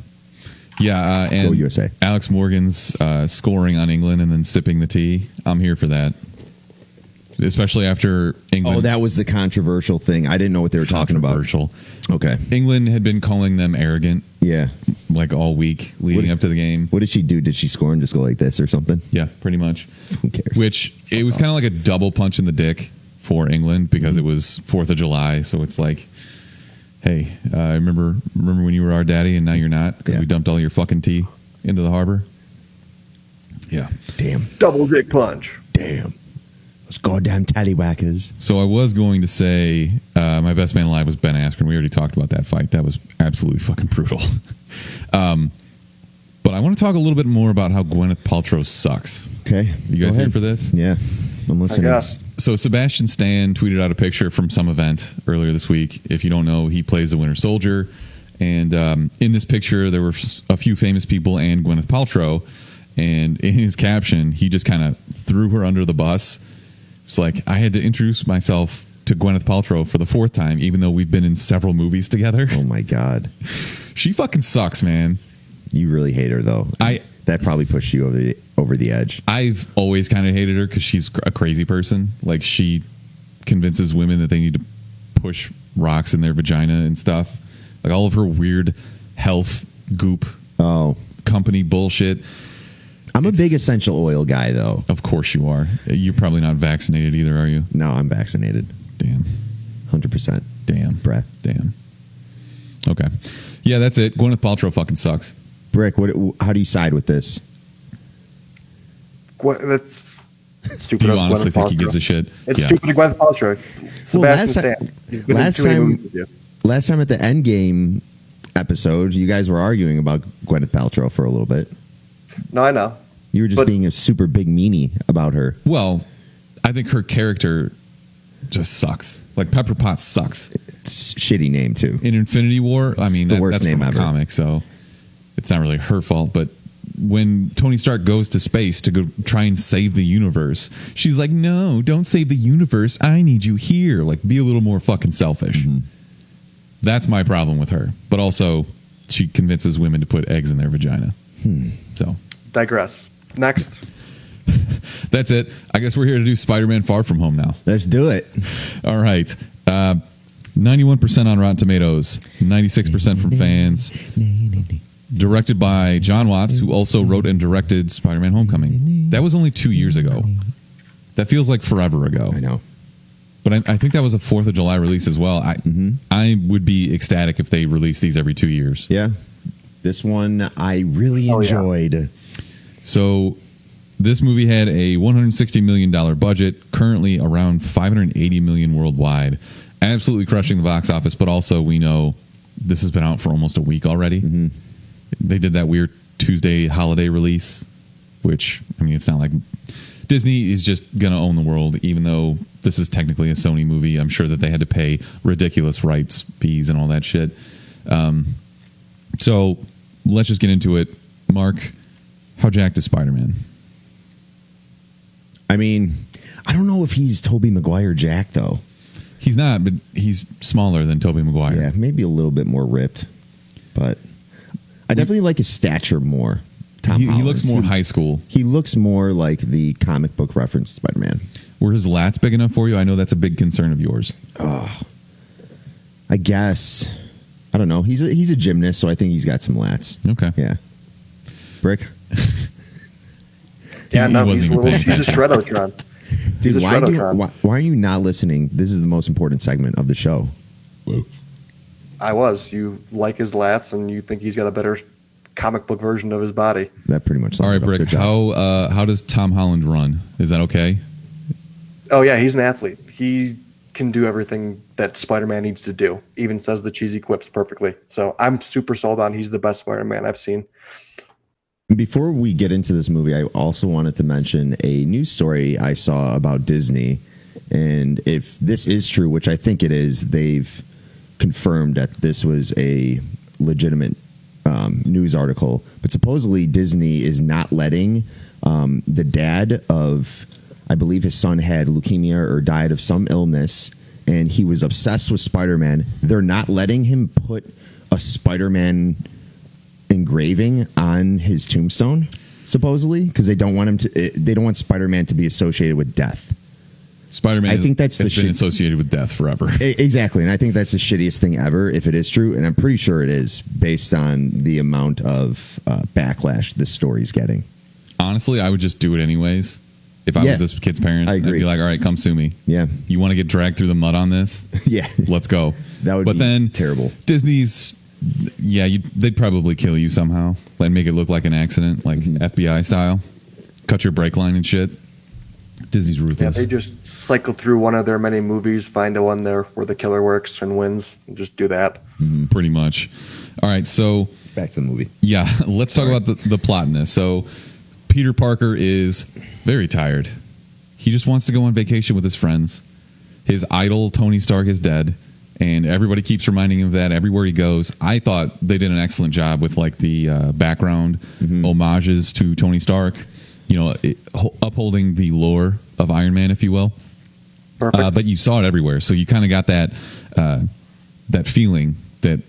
Yeah, and Go USA. Alex Morgan's scoring on England and then sipping the tea. I'm here for that. Especially after England. Oh, that was the controversial thing. I didn't know what they were talking about. Okay. England had been calling them arrogant. Yeah. Like all week leading up to the game. What did she do? Did she score and just go like this or something? Yeah, pretty much. Who cares? Which it was kind of like a double punch in the dick for England because it was 4th of July. So it's like, hey, I remember when you were our daddy and now you're not because we dumped all your fucking tea into the harbor. Yeah. Damn. Double dick punch. Damn. Those goddamn tallywhackers. So I was going to say my best man alive was Ben Askren. We already talked about that fight. That was absolutely fucking brutal. But I want to talk a little bit more about how Gwyneth Paltrow sucks. Okay. You guys here for this? Yeah. I'm listening. I guess. So Sebastian Stan tweeted out a picture from some event earlier this week. If you don't know, he plays the Winter Soldier. And in this picture, there were a few famous people and Gwyneth Paltrow. And in his caption, he just kind of threw her under the bus. It's like, I had to introduce myself to Gwyneth Paltrow for the 4th time, even though we've been in several movies together. Oh, my God. She fucking sucks, man. You really hate her, though. That probably pushed you over the edge. I've always kind of hated her because she's a crazy person. Like, she convinces women that they need to push rocks in their vagina and stuff. Like, all of her weird health goop company bullshit. I'm a big essential oil guy, though. Of course you are. You're probably not vaccinated either, are you? No, I'm vaccinated. Damn. 100%. Damn. Brett. Damn. Okay. Yeah, that's it. Gwyneth Paltrow fucking sucks. Brick, how do you side with this? That's stupid. Do you of honestly Gwyneth think he Paltrow. gives a shit? It's stupid of Gwyneth Paltrow. Sebastian Stan. He's been in too many movies with you. Last time at the Endgame episode, you guys were arguing about Gwyneth Paltrow for a little bit. No, I know. You were just being a super big meanie about her. Well, I think her character just sucks. Like, Pepper Potts sucks. It's a shitty name, too. In Infinity War, I mean, the worst that's name from a ever. comic, so it's not really her fault. But when Tony Stark goes to space to go try and save the universe, she's like, no, don't save the universe. I need you here. Like, be a little more fucking selfish. Mm-hmm. That's my problem with her. But also, she convinces women to put eggs in their vagina. So, Digress. Next. that's it. I guess we're here to do Spider-Man Far From Home now. Let's do it. All right. 91% on Rotten Tomatoes, 96% from fans. Directed by John Watts, who also wrote and directed Spider-Man Homecoming. That was only 2 years ago. That feels like forever ago. I know. But I think that was a 4th of July release as well. I would be ecstatic if they released these every 2 years. Yeah. This one I really enjoyed. Yeah. So this movie had a $160 million budget, currently around $580 million worldwide. Absolutely crushing the box office, but also we know this has been out for almost a week already. Mm-hmm. They did that weird Tuesday holiday release, which, I mean, it's not like Disney is just going to own the world, even though this is technically a Sony movie. I'm sure that they had to pay ridiculous rights fees and all that shit. So let's just get into it. Mark, how jacked is Spider-Man? I mean, I don't know if he's Tobey Maguire Jack, though. He's not, but he's smaller than Tobey Maguire. Yeah, maybe a little bit more ripped. But I definitely like his stature more. Tom He looks Holland's. more high school. He looks more like the comic book reference Spider-Man. Were his lats big enough for you? I know that's a big concern of yours. I guess. I don't know. He's a gymnast, so I think he's got some lats. Okay. Yeah. Brick? Yeah, He no, wasn't he's even paying a Shredotron. Dude, He's a Shredotron. why are you not listening? This is the most important segment of the show. I was. You like his lats, and you think he's got a better comic book version of his body. That pretty much sums All right, it up. Brick, Good job. how does Tom Holland run? Is that okay? Oh, yeah, he's an athlete. He can do everything that Spider-Man needs to do. Even says the cheesy quips perfectly. So I'm super sold on he's the best Spider-Man I've seen. Before we get into this movie, I also wanted to mention a news story I saw about Disney. And if this is true, which I think it is, they've confirmed that this was a legitimate news article. But supposedly Disney is not letting the dad of, I believe his son had leukemia or died of some illness, and he was obsessed with Spider-Man. They're not letting him put a Spider-Man engraving on his tombstone, supposedly, because they don't want him to. They don't want Spider-Man to be associated with death. Spider-Man, I think that's has the been associated with death forever. Exactly, and I think that's the shittiest thing ever, if it is true, and I'm pretty sure it is, based on the amount of backlash this story's getting. Honestly, I would just do it anyways. If I was this kid's parent, I agree. I'd be like, all right, come sue me. Yeah. You want to get dragged through the mud on this? Yeah. Let's go. That would but be then terrible. Disney's, they'd probably kill you somehow. Like, make it look like an accident, like FBI style. Cut your brake line and shit. Disney's Yeah, ruthless. they just cycle through one of their many movies, find a one there where the killer works and wins, and just do that. Pretty much. All right, so back to the movie. Yeah, let's talk about the plot in this. So Peter Parker is very tired. He just wants to go on vacation with his friends. His idol, Tony Stark, is dead, and everybody keeps reminding him of that everywhere he goes. I thought they did an excellent job with like the background homages to Tony Stark, upholding the lore of Iron Man, if you will. Perfect. But you saw it everywhere, so you kind of got that feeling that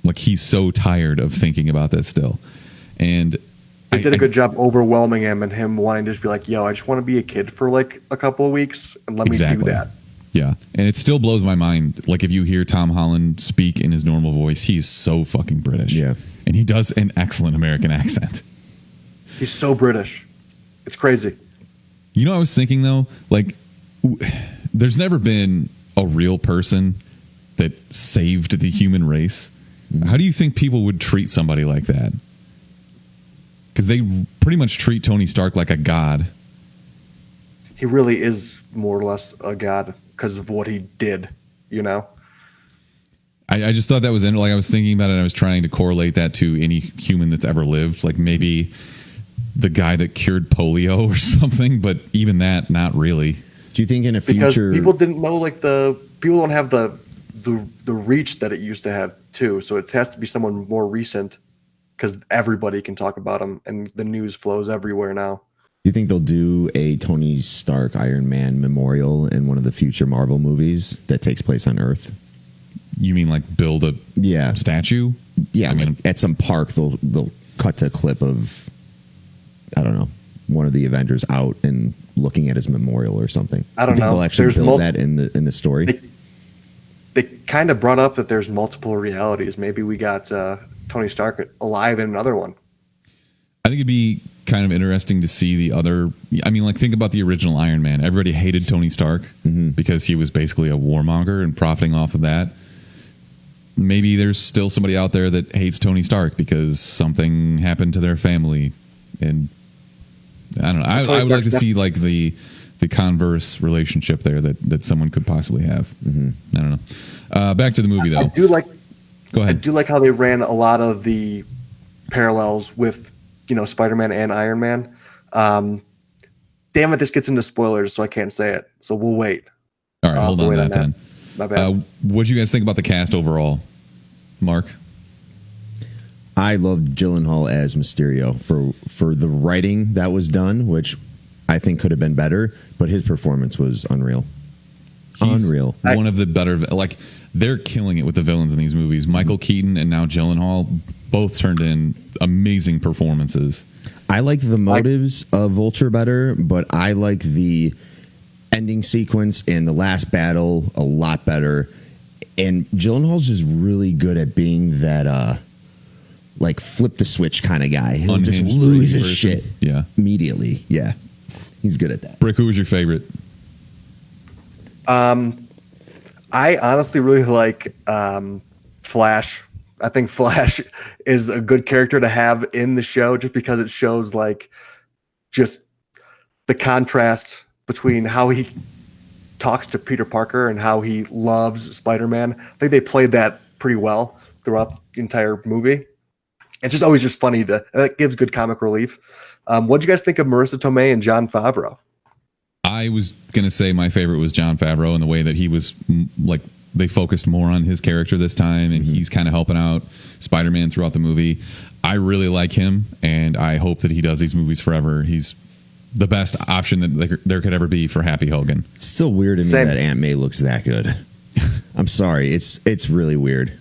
like he's so tired of thinking about this still. And They did a good job overwhelming him and him wanting to just be like, yo, I just want to be a kid for like a couple of weeks and let me do that. Yeah. And it still blows my mind. Like if you hear Tom Holland speak in his normal voice, he is so fucking British. Yeah. And he does an excellent American accent. He's so British. It's crazy. You know what I was thinking though? Like there's never been a real person that saved the human race. How do you think people would treat somebody like that? Because they pretty much treat Tony Stark like a god. He really is more or less a god because of what he did, you know? I just thought that was, like I was thinking about it and I was trying to correlate that to any human that's ever lived. Like maybe the guy that cured polio or something, but even that, not really. Do you think in a Because future people didn't know, like people don't have the reach that it used to have too. So it has to be someone more recent because everybody can talk about him and the news flows everywhere now. do you think they'll do a Tony Stark Iron Man memorial in one of the future Marvel movies that takes place on Earth? You mean like build a statue? Yeah, I mean, at some park they'll cut to a clip of, I don't know, one of the Avengers out and looking at his memorial or something. I don't think know. They'll actually There's build that in the story. They kind of brought up that there's multiple realities. Maybe we got Tony Stark alive in another one. I think it'd be kind of interesting to see the other. I mean, like think about the original Iron Man. Everybody hated Tony Stark because he was basically a warmonger and profiting off of that. Maybe there's still somebody out there that hates Tony Stark because something happened to their family, and I don't know. I would like to see like the converse relationship there that someone could possibly have. I don't know. Back to the movie though. Go ahead. I do like how they ran a lot of the parallels with Spider-Man and Iron Man. Damn it, this gets into spoilers, so I can't say it. So we'll wait. All right, hold on to that then. My bad. What do you guys think about the cast overall, Mark? I loved Gyllenhaal as Mysterio for the writing that was done, which I think could have been better, but his performance was unreal. Unreal. One of the better, like they're killing it with the villains in these movies. Michael Keaton and now Gyllenhaal both turned in amazing performances. I like the motives of Vulture better, but I like the ending sequence and the last battle a lot better. And Gyllenhaal's just really good at being that like flip the switch kind of guy. He'll just lose his shit immediately. Yeah. He's good at that. Brick, who was your favorite? I honestly really like Flash. I think Flash is a good character to have in the show just because it shows like just the contrast between how he talks to Peter Parker and how he loves Spider-Man. I think they played that pretty well throughout the entire movie. It's just always just funny that gives good comic relief. What do you guys think of Marissa Tomei and Jon Favreau? I was going to say my favorite was Jon Favreau and the way that he was like they focused more on his character this time and he's kind of helping out Spider-Man throughout the movie. I really like him and I hope that he does these movies forever. He's the best option that there could ever be for Happy Hogan. It's still weird to me that Aunt May looks that good. I'm sorry. It's really weird.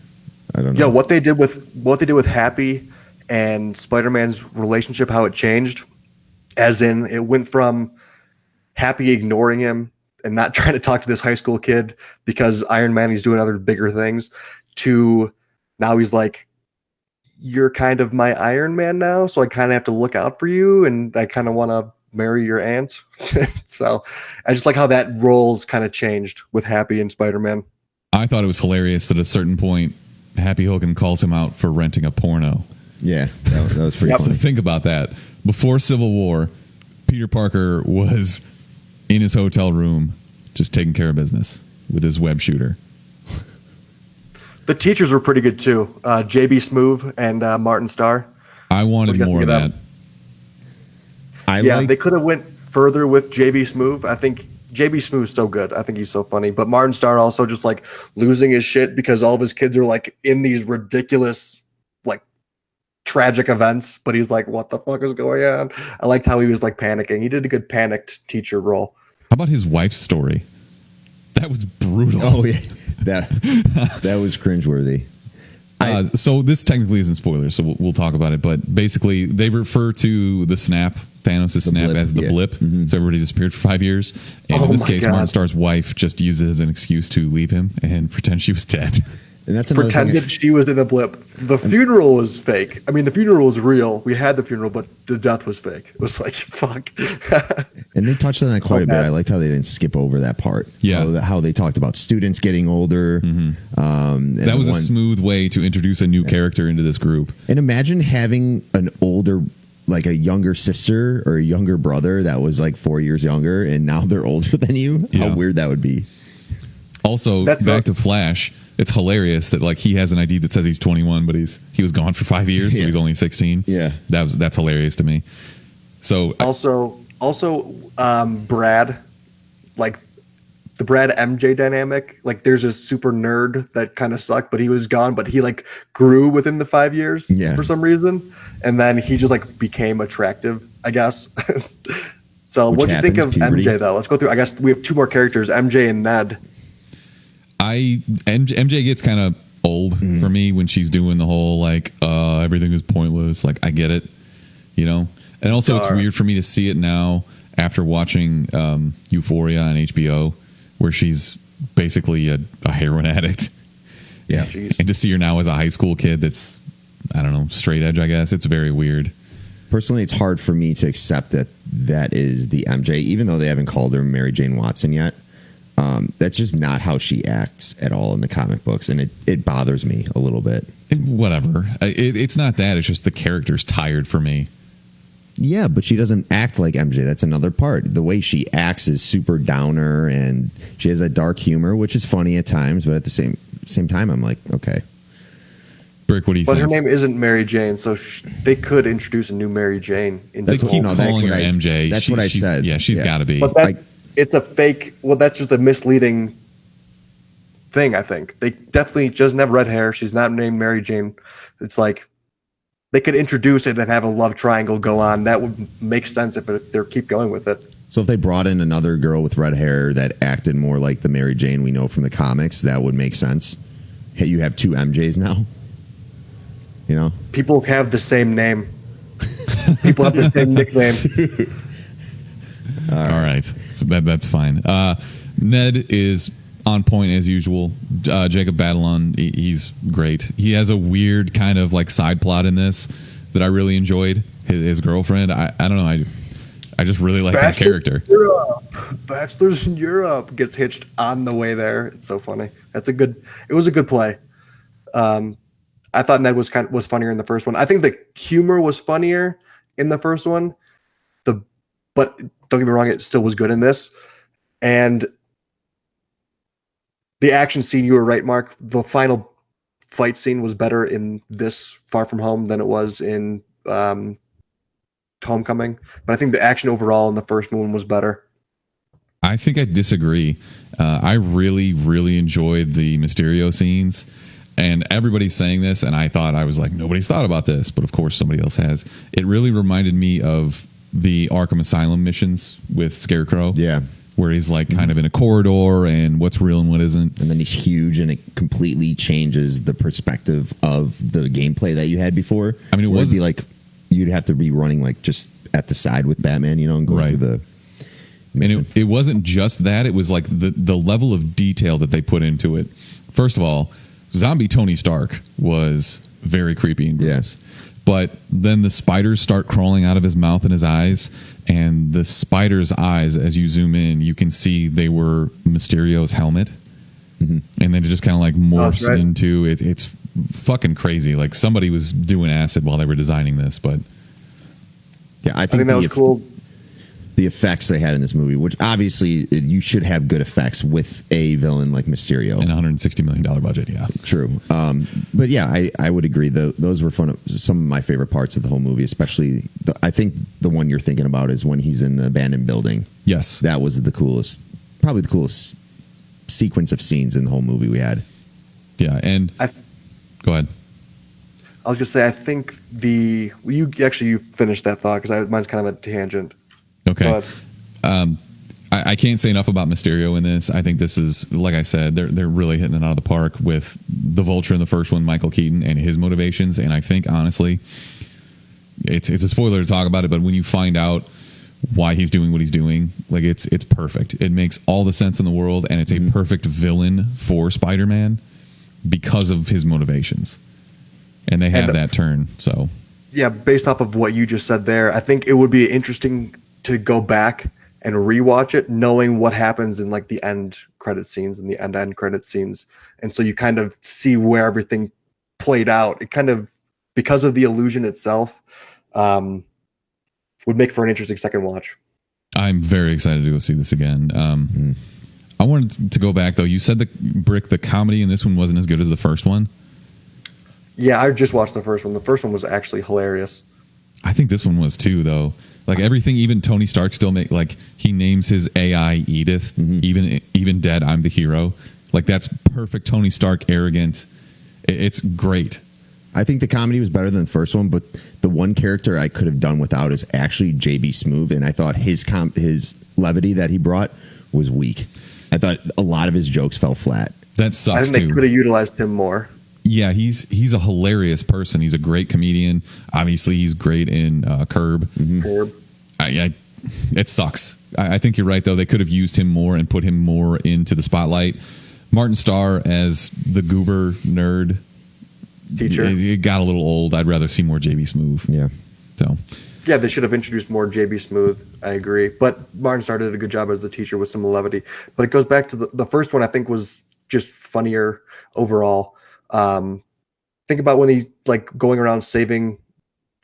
I don't know. Yeah, what they did with Happy and Spider-Man's relationship, how it changed, as in it went from Happy ignoring him and not trying to talk to this high school kid because Iron Man, he's doing other bigger things, to now he's like, you're kind of my Iron Man now, so I kind of have to look out for you, and I kind of want to marry your aunt. So I just like how that role's kind of changed with Happy and Spider-Man. I thought it was hilarious that at a certain point, Happy Hogan calls him out for renting a porno. Yeah, that was pretty funny. So think about that. Before Civil War, Peter Parker was in his hotel room just taking care of business with his web shooter. The teachers were pretty good too. JB Smoove and Martin Starr. I wanted more of that. They could have went further with JB Smoove. I think JB Smoove's so good. I think he's so funny. But Martin Starr also just like losing his shit because all of his kids are like in these ridiculous, like tragic events. But he's like, what the fuck is going on? I liked how he was like panicking. He did a good panicked teacher role. How about his wife's story? That was brutal. Oh yeah, that was cringeworthy. So this technically isn't spoilers, so we'll talk about it. But basically, they refer to the snap, Thanos' snap, as the blip. Mm-hmm. So everybody disappeared for 5 years. And in this case, Martin Starr's wife just used it as an excuse to leave him and pretend she was dead. And that's pretended she was in a blip. The funeral was fake. I mean, the funeral was real. We had the funeral, but the death was fake. It was like, fuck. And they touched on that quite a bit. I liked how they didn't skip over that part. Yeah. How they talked about students getting older. Mm-hmm. That was a smooth way to introduce a new character into this group. And imagine having an older, like a younger sister or a younger brother that was like 4 years younger, and now they're older than you. Yeah. How weird that would be. Also, back to Flash. It's hilarious that like he has an ID that says he's 21, but he was gone for 5 years, so he's only 16. Yeah, that's hilarious to me. So also Brad, like the Brad MJ dynamic. Like there's a super nerd that kind of sucked, but he was gone, but he like grew within the 5 years for some reason, and then he just like became attractive, I guess. So what do you think of puberty? MJ though? Let's go through. I guess we have two more characters, MJ and Ned. MJ gets kind of old for me when she's doing the whole like everything is pointless. Like I get it, you know. And also it's weird for me to see it now after watching Euphoria on HBO, where she's basically a heroin addict. Yeah, and to see her now as a high school kid that's, I don't know, straight edge. I guess it's very weird. Personally, it's hard for me to accept that is the MJ, even though they haven't called her Mary Jane Watson yet. That's just not how she acts at all in the comic books, and it bothers me a little bit. Whatever. It's not that. It's just the character's tired for me. Yeah, but she doesn't act like MJ. That's another part. The way she acts is super downer, and she has a dark humor, which is funny at times, but at the same time, I'm like, okay. Brick, what do you think? But her name isn't Mary Jane, so they could introduce a new Mary Jane. They keep calling her MJ. That's what I said. Yeah, she's got to be. But it's a fake. Well, that's just a misleading thing. I think they definitely doesn't have red hair. She's not named Mary Jane. It's like they could introduce it and have a love triangle go on. That would make sense if they keep going with it. So if they brought in another girl with red hair that acted more like the Mary Jane we know from the comics, that would make sense. Hey, you have two MJs now. You know, people have the same name. People have the same nickname. All right. That's fine. Ned is on point as usual. Jacob Batalon, he's great. He has a weird kind of like side plot in this that I really enjoyed. His girlfriend. I don't know. I just really like that character. Bachelors in Europe gets hitched on the way there. It's so funny. It was a good play. I thought Ned was funnier in the first one. I think the humor was funnier in the first one. But don't get me wrong, it still was good in this. And the action scene, you were right, Mark. The final fight scene was better in this Far From Home than it was in Homecoming. But I think the action overall in the first one was better. I think I disagree. I really, really enjoyed the Mysterio scenes. And everybody's saying this, and I was like, nobody's thought about this. But of course, somebody else has. It really reminded me of the Arkham Asylum missions with Scarecrow. Yeah. Where he's like kind of in a corridor and what's real and what isn't. And then he's huge and it completely changes the perspective of the gameplay that you had before. I mean, it would be like you'd have to be running like just at the side with Batman, you know, and going through the mission. And it wasn't just that. It was like the level of detail that they put into it. First of all, zombie Tony Stark was very creepy and gross. Yeah. But then the spiders start crawling out of his mouth and his eyes, and the spider's eyes, as you zoom in, you can see they were Mysterio's helmet. Mm-hmm. And then it just kind of like morphs into it. It's fucking crazy. Like somebody was doing acid while they were designing this, but yeah, I think that was cool. the effects they had in this movie, which obviously you should have good effects with a villain like Mysterio. And $160 million budget, yeah. True. But yeah, I would agree. Those were some of my favorite parts of the whole movie, especially I think the one you're thinking about is when he's in the abandoned building. Yes. That was probably the coolest sequence of scenes in the whole movie we had. Yeah, and go ahead. I was going to say, I think you finished that thought because mine's kind of a tangent. Okay. I can't say enough about Mysterio in this. I think this is, like I said, they're really hitting it out of the park with the Vulture in the first one, Michael Keaton, and his motivations. And I think, honestly, it's a spoiler to talk about it, but when you find out why he's doing what he's doing, like it's perfect. It makes all the sense in the world, and it's a perfect villain for Spider-Man because of his motivations. And they have that turn. So yeah, based off of what you just said there, I think it would be interesting to go back and rewatch it, knowing what happens in like the end credit scenes and the end credit scenes. And so you kind of see where everything played out. It kind of, because of the illusion itself, would make for an interesting second watch. I'm very excited to go see this again. I wanted to go back though. You said the comedy in this one wasn't as good as the first one. Yeah, I just watched the first one. The first one was actually hilarious. I think this one was too, though. Like everything, even Tony Stark still he names his AI Edith. Even dead, I'm the hero. Like that's perfect Tony Stark, arrogant. It's great. I think the comedy was better than the first one, but the one character I could have done without is actually JB Smoove, and I thought his levity that he brought was weak. I thought a lot of his jokes fell flat. That sucks. I think they could have utilized him more. Yeah, he's a hilarious person. He's a great comedian. Obviously, he's great in Curb. Curb. It sucks. I think you're right, though. They could have used him more and put him more into the spotlight. Martin Starr as the goober nerd teacher. It got a little old. I'd rather see more JB Smoove. Yeah. So. Yeah, they should have introduced more JB Smoove. I agree. But Martin Starr did a good job as the teacher with some levity. But it goes back to the first one, I think, was just funnier overall. Think about when he's like going around saving,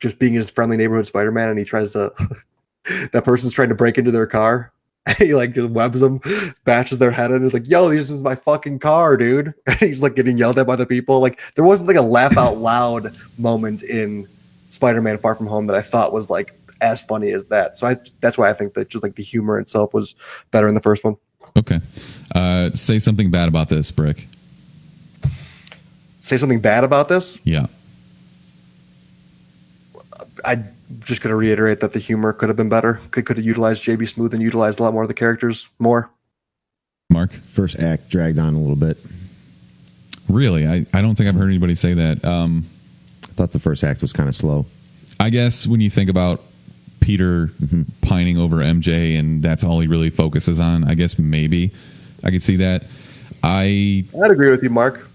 just being his friendly neighborhood Spider-Man, and he tries to that person's trying to break into their car, and he like just webs them, bashes their head in, and is like, yo, this is my fucking car, dude. And he's like getting yelled at by the people. Like there wasn't like a laugh out loud moment in Spider-Man Far From Home that I thought was like as funny as that. So that's why I think that just like the humor itself was better in the first one. Okay. Say something bad about this, Brick. Say something bad about this? Yeah. I'm just going to reiterate that the humor could have been better. Could have utilized JB Smoove and utilized a lot more of the characters more. Mark? First act dragged on a little bit. Really? I don't think I've heard anybody say that. I thought the first act was kind of slow. I guess when you think about Peter pining over MJ and that's all he really focuses on, I guess maybe I could see that. I'd agree with you, Mark.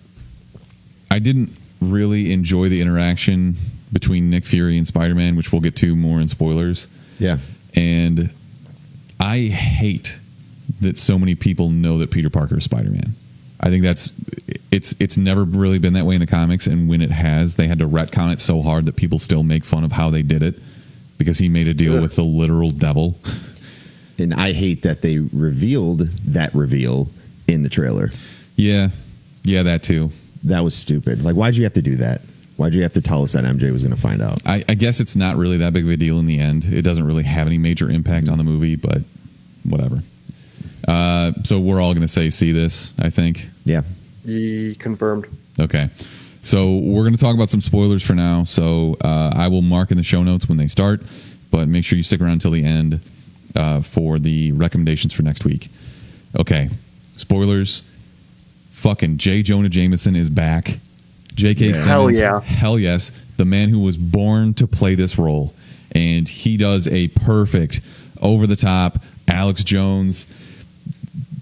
I didn't really enjoy the interaction between Nick Fury and Spider-Man, which we'll get to more in spoilers. Yeah. And I hate that so many people know that Peter Parker is Spider-Man. I think it's never really been that way in the comics, and when it has, they had to retcon it so hard that people still make fun of how they did it because he made a deal with the literal devil. And I hate that they revealed that reveal in the trailer. Yeah, that too. That was stupid. Like, why'd you have to do that? Why'd you have to tell us that MJ was going to find out? I guess it's not really that big of a deal in the end. It doesn't really have any major impact on the movie, but whatever. So we're all going to say see this, I think. Yeah. Confirmed. Okay. So we're going to talk about some spoilers for now. So I will mark in the show notes when they start, but make sure you stick around until the end for the recommendations for next week. Okay. Spoilers. Fucking J. Jonah Jameson is back. J.K. Simmons. Hell yeah. Hell yes. The man who was born to play this role. And he does a perfect, over-the-top, Alex Jones,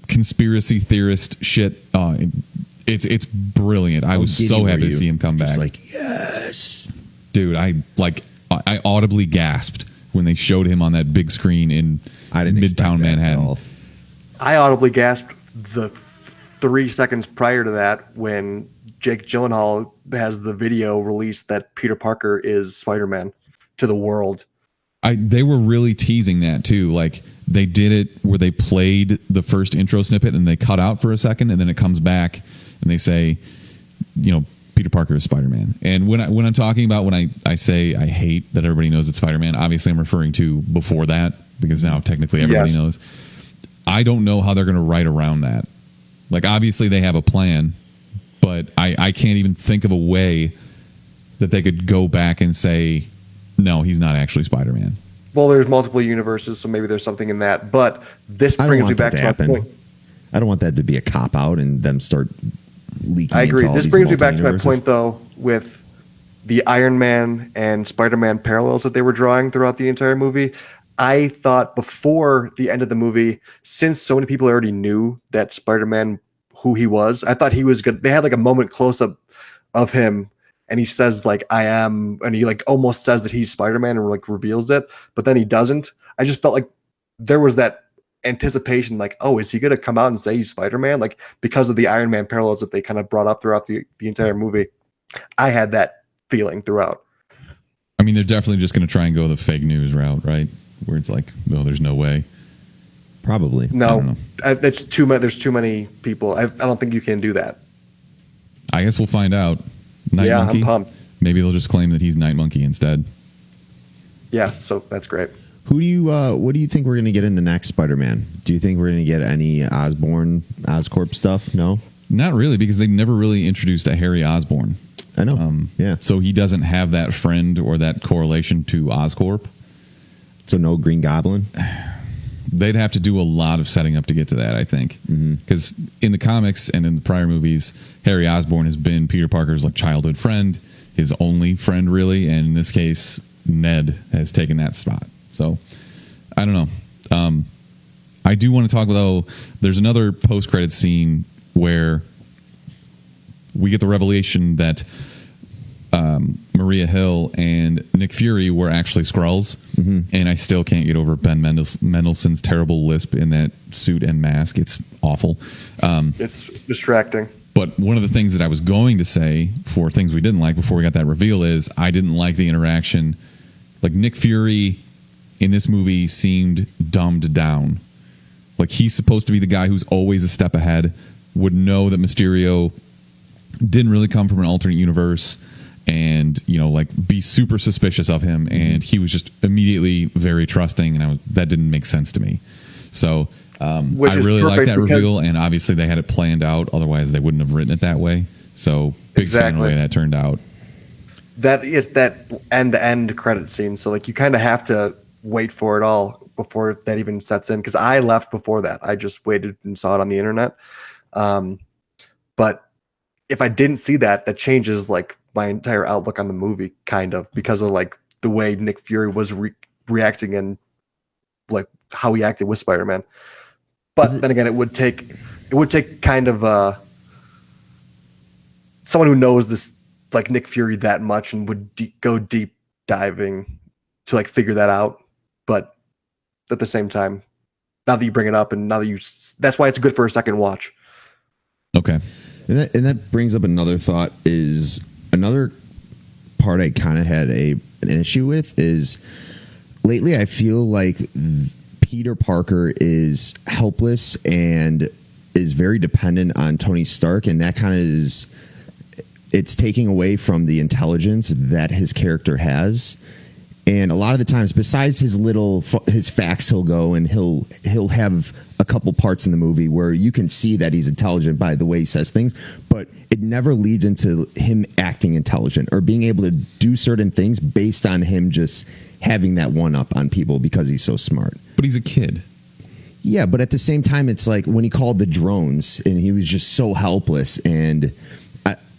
conspiracy theorist shit. It's brilliant. I was so happy to see him come back. Like, yes. Dude, I audibly gasped when they showed him on that big screen in Midtown Manhattan. I audibly gasped the 3 seconds prior to that when Jake Gyllenhaal has the video released that Peter Parker is Spider-Man to the world. They were really teasing that too. Like they did it where they played the first intro snippet and they cut out for a second and then it comes back and they say, Peter Parker is Spider-Man. And when I'm talking about when I say I hate that everybody knows it's Spider-Man, obviously I'm referring to before that because now technically everybody knows. I don't know how they're going to write around that. Like obviously they have a plan, but I can't even think of a way that they could go back and say, no, he's not actually Spider-Man. Well, there's multiple universes, so maybe there's something in that. But this brings me back to my point. I don't want that to be a cop-out and them start leaking. I agree. Into all this these brings me back to my multi-universes. point, though, with the Iron Man and Spider-Man parallels that they were drawing throughout the entire movie. I thought before the end of the movie, since so many people already knew that Spider-Man, who he was, I thought he was good. They had like a moment close-up of him, and he says like, I am, and he like almost says that he's Spider-Man and like reveals it, but then he doesn't. I just felt like there was that anticipation, like, oh, is he going to come out and say he's Spider-Man? Like, because of the Iron Man parallels that they kind of brought up throughout the entire movie. I had that feeling throughout. I mean, they're definitely just going to try and go the fake news route, right? Where it's like, no, there's no way. Probably. No, that's too much. There's too many people. I don't think you can do that. I guess we'll find out. Night Monkey? I'm pumped. Maybe they'll just claim that he's Night Monkey instead. Yeah, so that's great. What do you think we're going to get in the next Spider-Man? Do you think we're going to get any Oscorp stuff? No? Not really, because they never really introduced a Harry Osborn. I know. Yeah. So he doesn't have that friend or that correlation to Oscorp. So no Green Goblin? They'd have to do a lot of setting up to get to that, I think. Because in the comics and in the prior movies, Harry Osborn has been Peter Parker's like childhood friend, his only friend, really. And in this case, Ned has taken that spot. So I don't know. I do want to talk, though, there's another post-credit scene where we get the revelation that Maria Hill and Nick Fury were actually Skrulls. And I still can't get over Ben Mendelsohn's terrible lisp in that suit and mask. It's awful. It's distracting. But one of the things that I was going to say for things we didn't like before we got that reveal is I didn't like the interaction. Like Nick Fury in this movie seemed dumbed down. Like he's supposed to be the guy who's always a step ahead, would know that Mysterio didn't really come from an alternate universe, and like be super suspicious of him, and he was just immediately very trusting, and that didn't make sense to me. So I really like that reveal, and obviously they had it planned out, otherwise they wouldn't have written it that way. So big fan of the way that turned out. That is that end-to-end credit scene, so like you kind of have to wait for it all before that even sets in, because I left before that. I just waited and saw it on the internet. But if I didn't see that, that changes like my entire outlook on the movie, kind of, because of like the way Nick Fury was reacting and like how he acted with Spider-Man. But then again, it would take kind of someone who knows this, like Nick Fury, that much, and would go deep diving to like figure that out. But at the same time, now that you bring it up, and now that that's why it's good for a second watch. Okay. And that brings up another thought. Is another part I kind of had an issue with is lately I feel like Peter Parker is helpless and is very dependent on Tony Stark, and that kind of it's taking away from the intelligence that his character has. And a lot of the times, besides his facts, he'll go and he'll have a couple parts in the movie where you can see that he's intelligent by the way he says things, but it never leads into him acting intelligent or being able to do certain things based on him just having that one up on people because he's so smart. But he's a kid. Yeah, but at the same time, it's like when he called the drones and he was just so helpless. And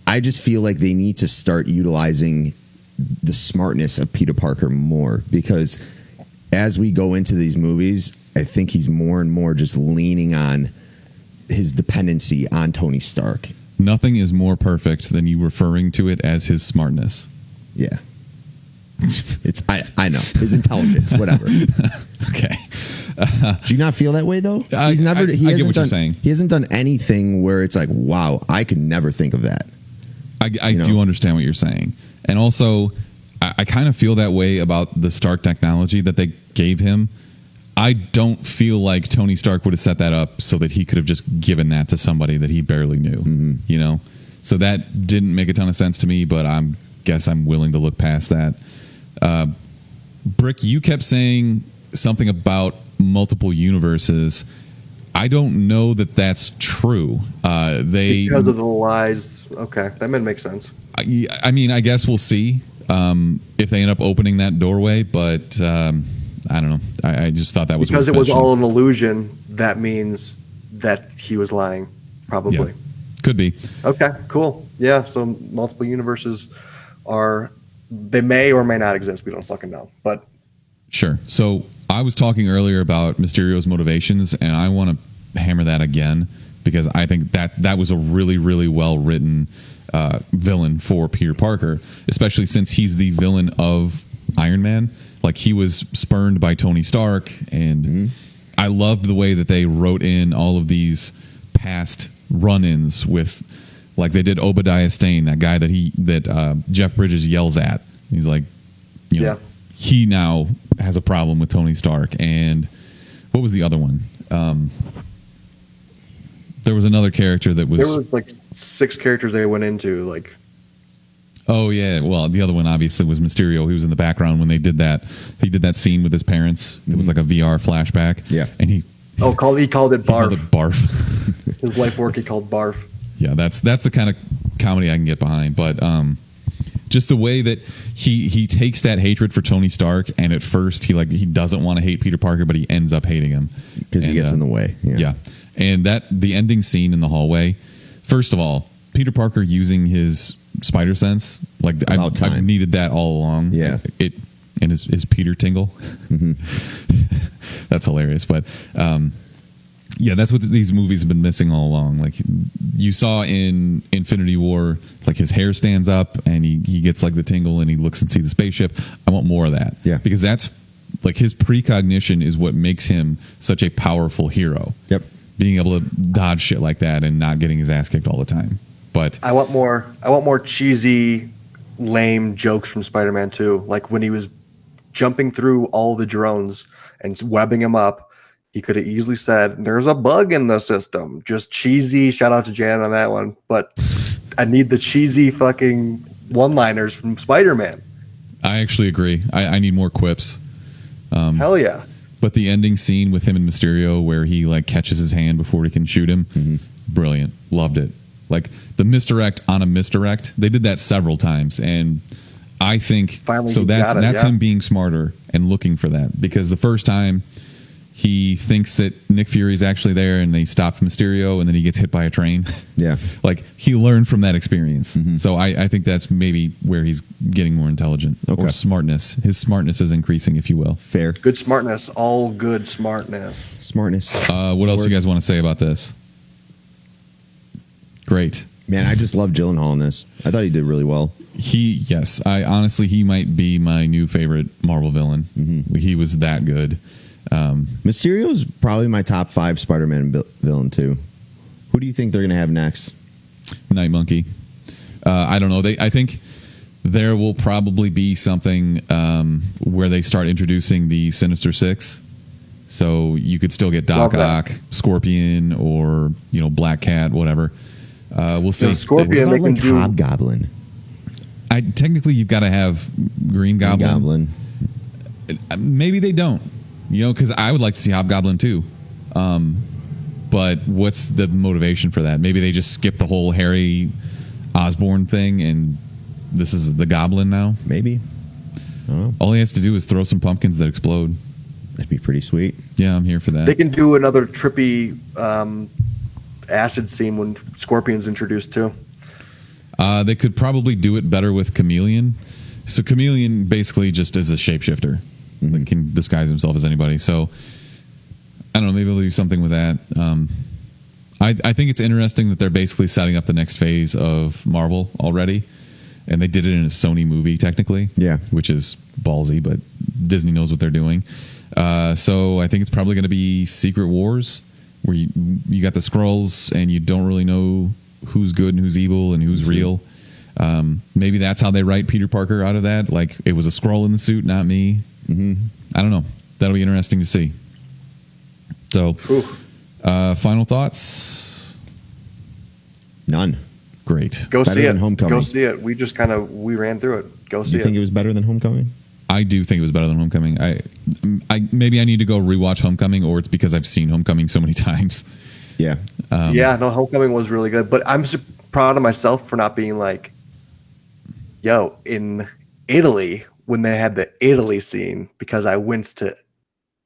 I just feel like they need to start utilizing the smartness of Peter Parker more, because as we go into these movies, I think he's more and more just leaning on his dependency on Tony Stark. Nothing is more perfect than you referring to it as his smartness. Yeah. I know his intelligence, whatever. Okay. Do you not feel that way though? I get what you're saying. He hasn't done anything where it's like, wow, I could never think of that. I do understand what you're saying. And also, I kind of feel that way about the Stark technology that they gave him. I don't feel like Tony Stark would have set that up so that he could have just given that to somebody that he barely knew, you know? So that didn't make a ton of sense to me, but guess I'm willing to look past that. Brick, you kept saying something about multiple universes. I don't know that that's true. Because of the lies. Okay, that might make sense. I mean, I guess we'll see if they end up opening that doorway, but I don't know. I just thought that was because it was all an illusion. That means that he was lying, probably. Yeah, could be. Okay, cool. Yeah, so multiple universes they may or may not exist. We don't fucking know, but sure. So I was talking earlier about Mysterio's motivations, and I want to hammer that again because I think that was a really, really well written villain for Peter Parker, especially since he's the villain of Iron Man. Like, he was spurned by Tony Stark, and I loved the way that they wrote in all of these past run-ins with, like, they did Obadiah Stane, that guy that Jeff Bridges yells at. He's like, you know, he now has a problem with Tony Stark. And what was the other one? There was another character that was... There was like 6 characters they went into, like... Oh, yeah. Well, the other one, obviously, was Mysterio. He was in the background when they did that. He did that scene with his parents. It was like a VR flashback. Yeah. And he called it Barf. called it Barf. His life work he called Barf. Yeah, that's the kind of comedy I can get behind. But just the way that he takes that hatred for Tony Stark, and at first he doesn't want to hate Peter Parker, but he ends up hating him because he gets in the way. Yeah. And the ending scene in the hallway. First of all, Peter Parker using his spider sense, like I've needed that all along. Yeah. And his Peter tingle. That's hilarious. But yeah, that's what these movies have been missing all along. Like, you saw in Infinity War, like, his hair stands up and he gets like the tingle and he looks and sees the spaceship. I want more of that. Yeah. Because that's like, his precognition is what makes him such a powerful hero. Yep. Being able to dodge shit like that and not getting his ass kicked all the time. But I want more cheesy, lame jokes from Spider-Man 2. Like, when he was jumping through all the drones and webbing them up, he could have easily said, "There's a bug in the system." Just cheesy. Shout out to Jan on that one. But I need the cheesy fucking one-liners from Spider-Man. I actually agree. I need more quips. Hell yeah. But the ending scene with him and Mysterio, where he like catches his hand before he can shoot him, brilliant. Loved it. Like, the misdirect on a misdirect. They did that several times, and I think finally that's him being smarter and looking for that. Because the first time he thinks that Nick Fury's actually there, and they stop Mysterio, and then he gets hit by a train. Yeah, like, he learned from that experience. So I think that's maybe where he's getting more intelligent or smartness. His smartness is increasing, if you will. Fair. Good smartness. All good smartness. Smartness. What else do you guys want to say about this? Great. Man, I just love Gyllenhaal in this. I thought he did really well. Yes. He might be my new favorite Marvel villain. He was that good. Mysterio is probably my top 5 Spider-Man villain too. Who do you think they're going to have next? Night Monkey. I don't know. I think there will probably be something where they start introducing the Sinister Six. So you could still get Doc Ock, Scorpion, or Black Cat, whatever. We'll see. Scorpion, they can do Hobgoblin. Technically, you've got to have Green Goblin. Maybe they don't. Because I would like to see Hobgoblin too. But what's the motivation for that? Maybe they just skip the whole Harry Osborn thing, and this is the Goblin now. Maybe. I don't know. All he has to do is throw some pumpkins that explode. That'd be pretty sweet. Yeah, I'm here for that. They can do another trippy acid scene when Scorpion's introduced too. They could probably do it better with Chameleon. So Chameleon basically just is a shapeshifter. Like, can disguise himself as anybody. So I don't know. Maybe they'll do something with that. I think it's interesting that they're basically setting up the next phase of Marvel already, and they did it in a Sony movie technically. Yeah, which is ballsy, but Disney knows what they're doing. So I think it's probably going to be Secret Wars, where you got the Skrulls and you don't really know who's good and who's evil and who's real. Maybe that's how they write Peter Parker out of that. Like, it was a Skrull in the suit, not me. Mm-hmm. I don't know. That'll be interesting to see. So, final thoughts? None. Great. Go Better see than it. Homecoming. Go see it. We just we ran through it. Go see You it. think it was better than Homecoming? I do think it was better than Homecoming. Maybe I need to go rewatch Homecoming, or it's because I've seen Homecoming so many times. Yeah. No, Homecoming was really good. But I'm so proud of myself for not being like, yo, in Italy, when they had the Italy scene, because I went to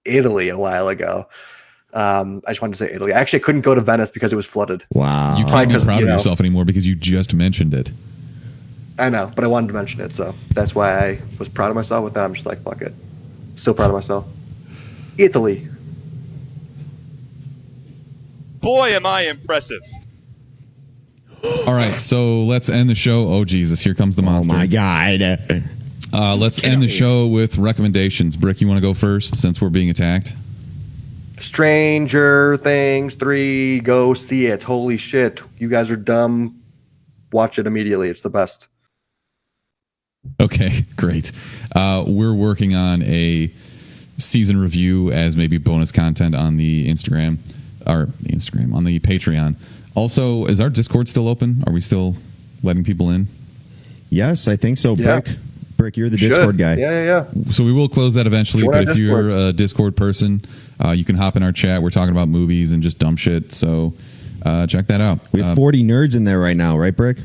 Italy a while ago. I just wanted to say Italy. Actually, I couldn't go to Venice because it was flooded. Wow. You can't be Because, proud you of know. yourself anymore because you just mentioned it. I know, but I wanted to mention it, so that's why I was proud of myself. With that, I'm just like, fuck it. Still proud of myself. Italy. Boy, am I impressive. All right, so let's end the show. Oh, Jesus, here comes the Oh monster. my God. Let's end the show with recommendations. Brick, you want to go first since we're being attacked? Stranger Things 3. Go see it. Holy shit. You guys are dumb. Watch it immediately. It's the best. Okay, great. We're working on a season review as maybe bonus content on the Instagram, on the Patreon. Also, is our Discord still open? Are we still letting people in? Yes, I think so. Yeah. Brick, you're the Should. Discord guy. Yeah. So we will close that eventually, Join but our if you're Discord. a Discord person, you can hop in our chat. We're talking about movies and just dumb shit, so check that out. We have 40 nerds in there right now, right, Brick?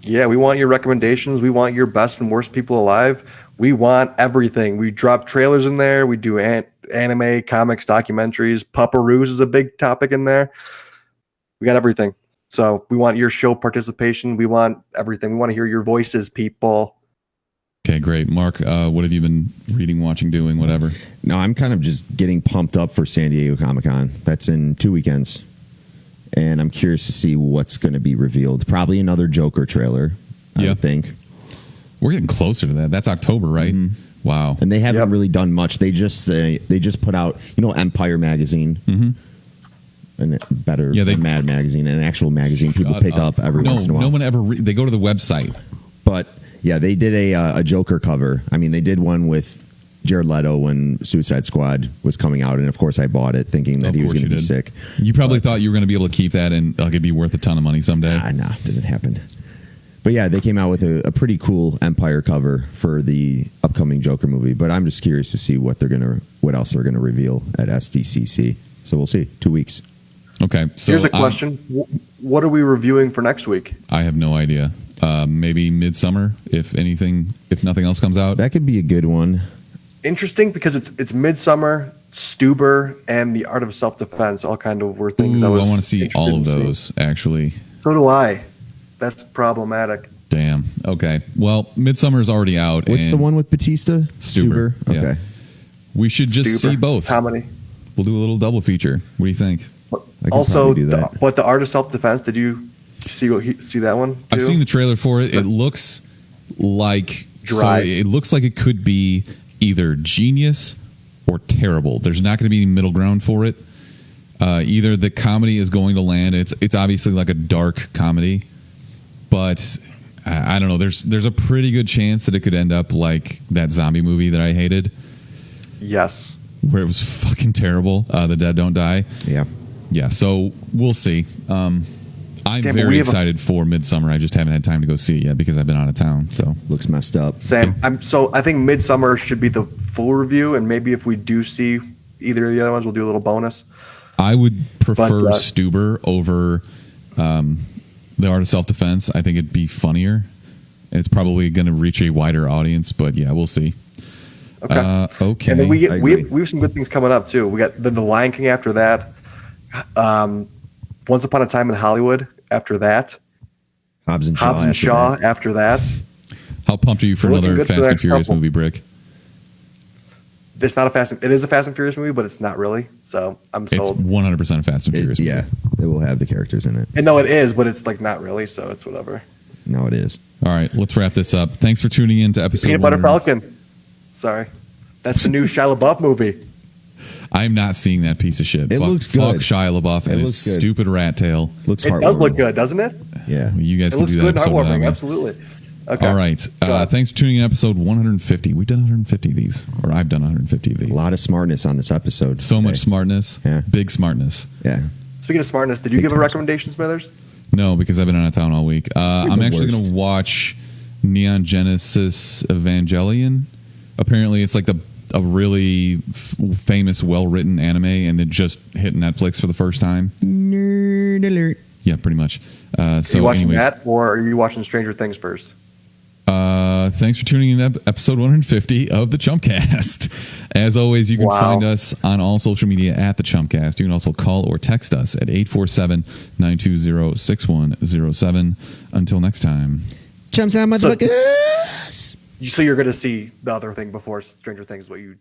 Yeah, we want your recommendations. We want your best and worst people alive. We want everything. We drop trailers in there. We do anime, comics, documentaries. Pupperoos is a big topic in there. We got everything. So we want your show participation. We want everything. We want to hear your voices, people. Okay, great. Mark, what have you been reading, watching, doing, whatever? No, I'm kind of just getting pumped up for San Diego Comic-Con. That's in 2 weekends. And I'm curious to see what's going to be revealed. Probably another Joker trailer, I would think. We're getting closer to that. That's October, right? Mm-hmm. Wow. And they haven't really done much. They just put out, Empire magazine. Mm-hmm. And better Yeah, than Mad magazine, an actual magazine people pick up every once in a while. No one ever. They go to the website. But yeah, they did a Joker cover. I mean, they did one with Jared Leto when Suicide Squad was coming out, and of course I bought it thinking that Of he was course going to you be did. sick. You probably thought you were going to be able to keep that and it'd be worth a ton of money someday. Nah, didn't happen. But yeah, they came out with a pretty cool Empire cover for the upcoming Joker movie. But I'm just curious to see what else they're gonna reveal at SDCC. So we'll see. 2 weeks. Okay. So Here's a question. What are we reviewing for next week? I have no idea. Maybe Midsummer, if nothing else comes out. That could be a good one. Interesting because it's Midsummer, Stuber, and The Art of Self-Defense. All kind of were things Ooh, I was I want to see interested all of in seeing. those, actually. So do I. That's problematic. Damn. Okay. Well, Midsummer is already out. What's and the one with Batista? Stuber. Okay. Yeah. We should just Stuber. see both. Comedy. We'll do a little double feature. What do you think? I could Also, probably do that. but The Art of Self-Defense, did you see that one too? I've seen the trailer for it. It looks like Dry. So it looks like it could be either genius or terrible. There's not going to be any middle ground for it. Either the comedy is going to land. It's obviously like a dark comedy, but I don't know. There's a pretty good chance that it could end up like that zombie movie that I hated, Yes. where it was fucking terrible. The Dead Don't Die. Yeah. Yeah, so we'll see. I'm Damn, but very we have excited for Midsummer. I just haven't had time to go see it yet because I've been out of town. So Looks messed up. Same. I think Midsummer should be the full review, and maybe if we do see either of the other ones, we'll do a little bonus. I would prefer But, Stuber over The Art of Self-Defense. I think it'd be funnier. And it's probably going to reach a wider audience, but yeah, we'll see. Okay. Okay. And then we I agree. have some good things coming up too. We got the Lion King after that. Once Upon a Time in Hollywood after that. Hobbs and Shaw. Hobbs and after Shaw that. after that. How pumped are you for We're looking another good for Fast the and next Furious couple. movie, Brick? It is a Fast and Furious movie, but it's not really. So I'm It's sold. 100% a Fast and Furious movie. Yeah, it will have the characters in it. And no, it is, but it's like not really. So it's whatever. No, it is. All right, let's wrap this up. Thanks for tuning in to episode Peanut Butter 100. Falcon. Sorry, that's the new Shia LaBeouf movie. I'm not seeing that piece of shit. It looks good. Fuck Shia LaBeouf and his looks good. stupid rat tail. Looks It does look good, doesn't it? Yeah. You guys It can looks do that good and episode without heartwarming. me. Absolutely. Okay. All right. Go ahead. Thanks for tuning in episode 150. We've done 150 of these, or I've done 150 of these. A lot of smartness on this episode. So much today. smartness. Yeah. Big smartness. Yeah. Speaking of smartness, did you Big give a time. recommendation, Smithers? No, because I've been out of town all week. I'm the actually worst. going to watch Neon Genesis Evangelion. Apparently, it's like a really famous, well-written anime, and it just hit Netflix for the first time. Nerd alert. Yeah, pretty much. Are So, you watching anyways, that, or are you watching Stranger Things first? thanks for tuning in to episode 150 of the Chumpcast. As always, you can Wow. find us on all social media at the Chumpcast. You can also call or text us at 847-920-6107. Until next time. Chumps out, motherfuckers. So you're going to see the other thing before Stranger Things, what you